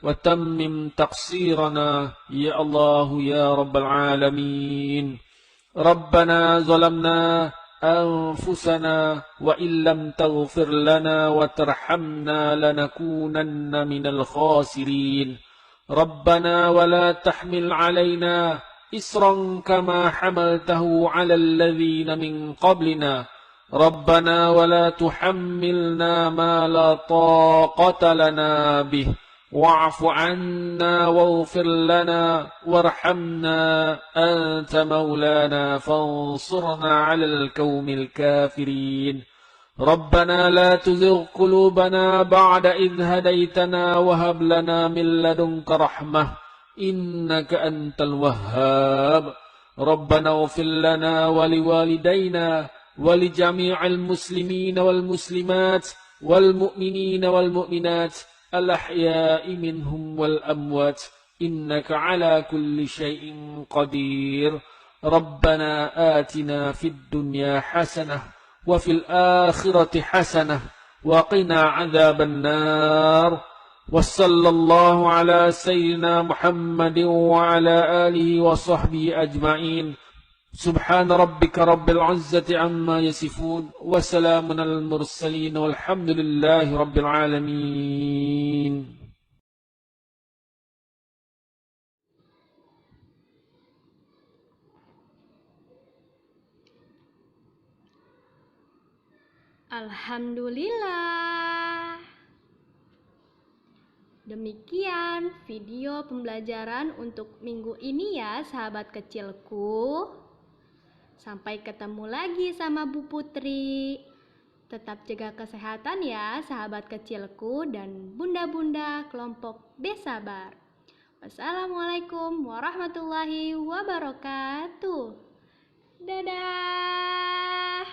[SPEAKER 3] وتمم تقصيرنا يا الله يا رب العالمين. ربنا ظلمنا أنفسنا وإن لم تغفر لنا وترحمنا لنكونن من الخاسرين. ربنا ولا تحمل علينا إصرا كما حملته على الذين من قبلنا. ربنا ولا تحملنا ما لا طاقة لنا به. واعف عنا واغفر لنا وارحمنا أنت مولانا فانصرنا على القوم الكافرين. ربنا لا تزغ قلوبنا بعد إذ هديتنا وهب لنا من لدنك رحمة إنك أنت الوهاب. ربنا اغفر لنا ولوالدينا ولجميع المسلمين والمسلمات والمؤمنين والمؤمنات الأحياء منهم والأموات إنك على كل شيء قدير. ربنا آتنا في الدنيا حسنة وفي الآخرة حسنة وقنا عذاب النار. وصلى الله على سيدنا محمد وعلى آله وصحبه أجمعين. سبحان ربك رب العزة عما يصفون وسلام على المرسلين والحمد لله رب العالمين.
[SPEAKER 1] Alhamdulillah. Demikian video pembelajaran untuk minggu ini ya sahabat kecilku. Sampai ketemu lagi sama Bu Putri. Tetap jaga kesehatan ya sahabat kecilku dan bunda-bunda kelompok Besabar. Wassalamualaikum warahmatullahi wabarakatuh. Dadah.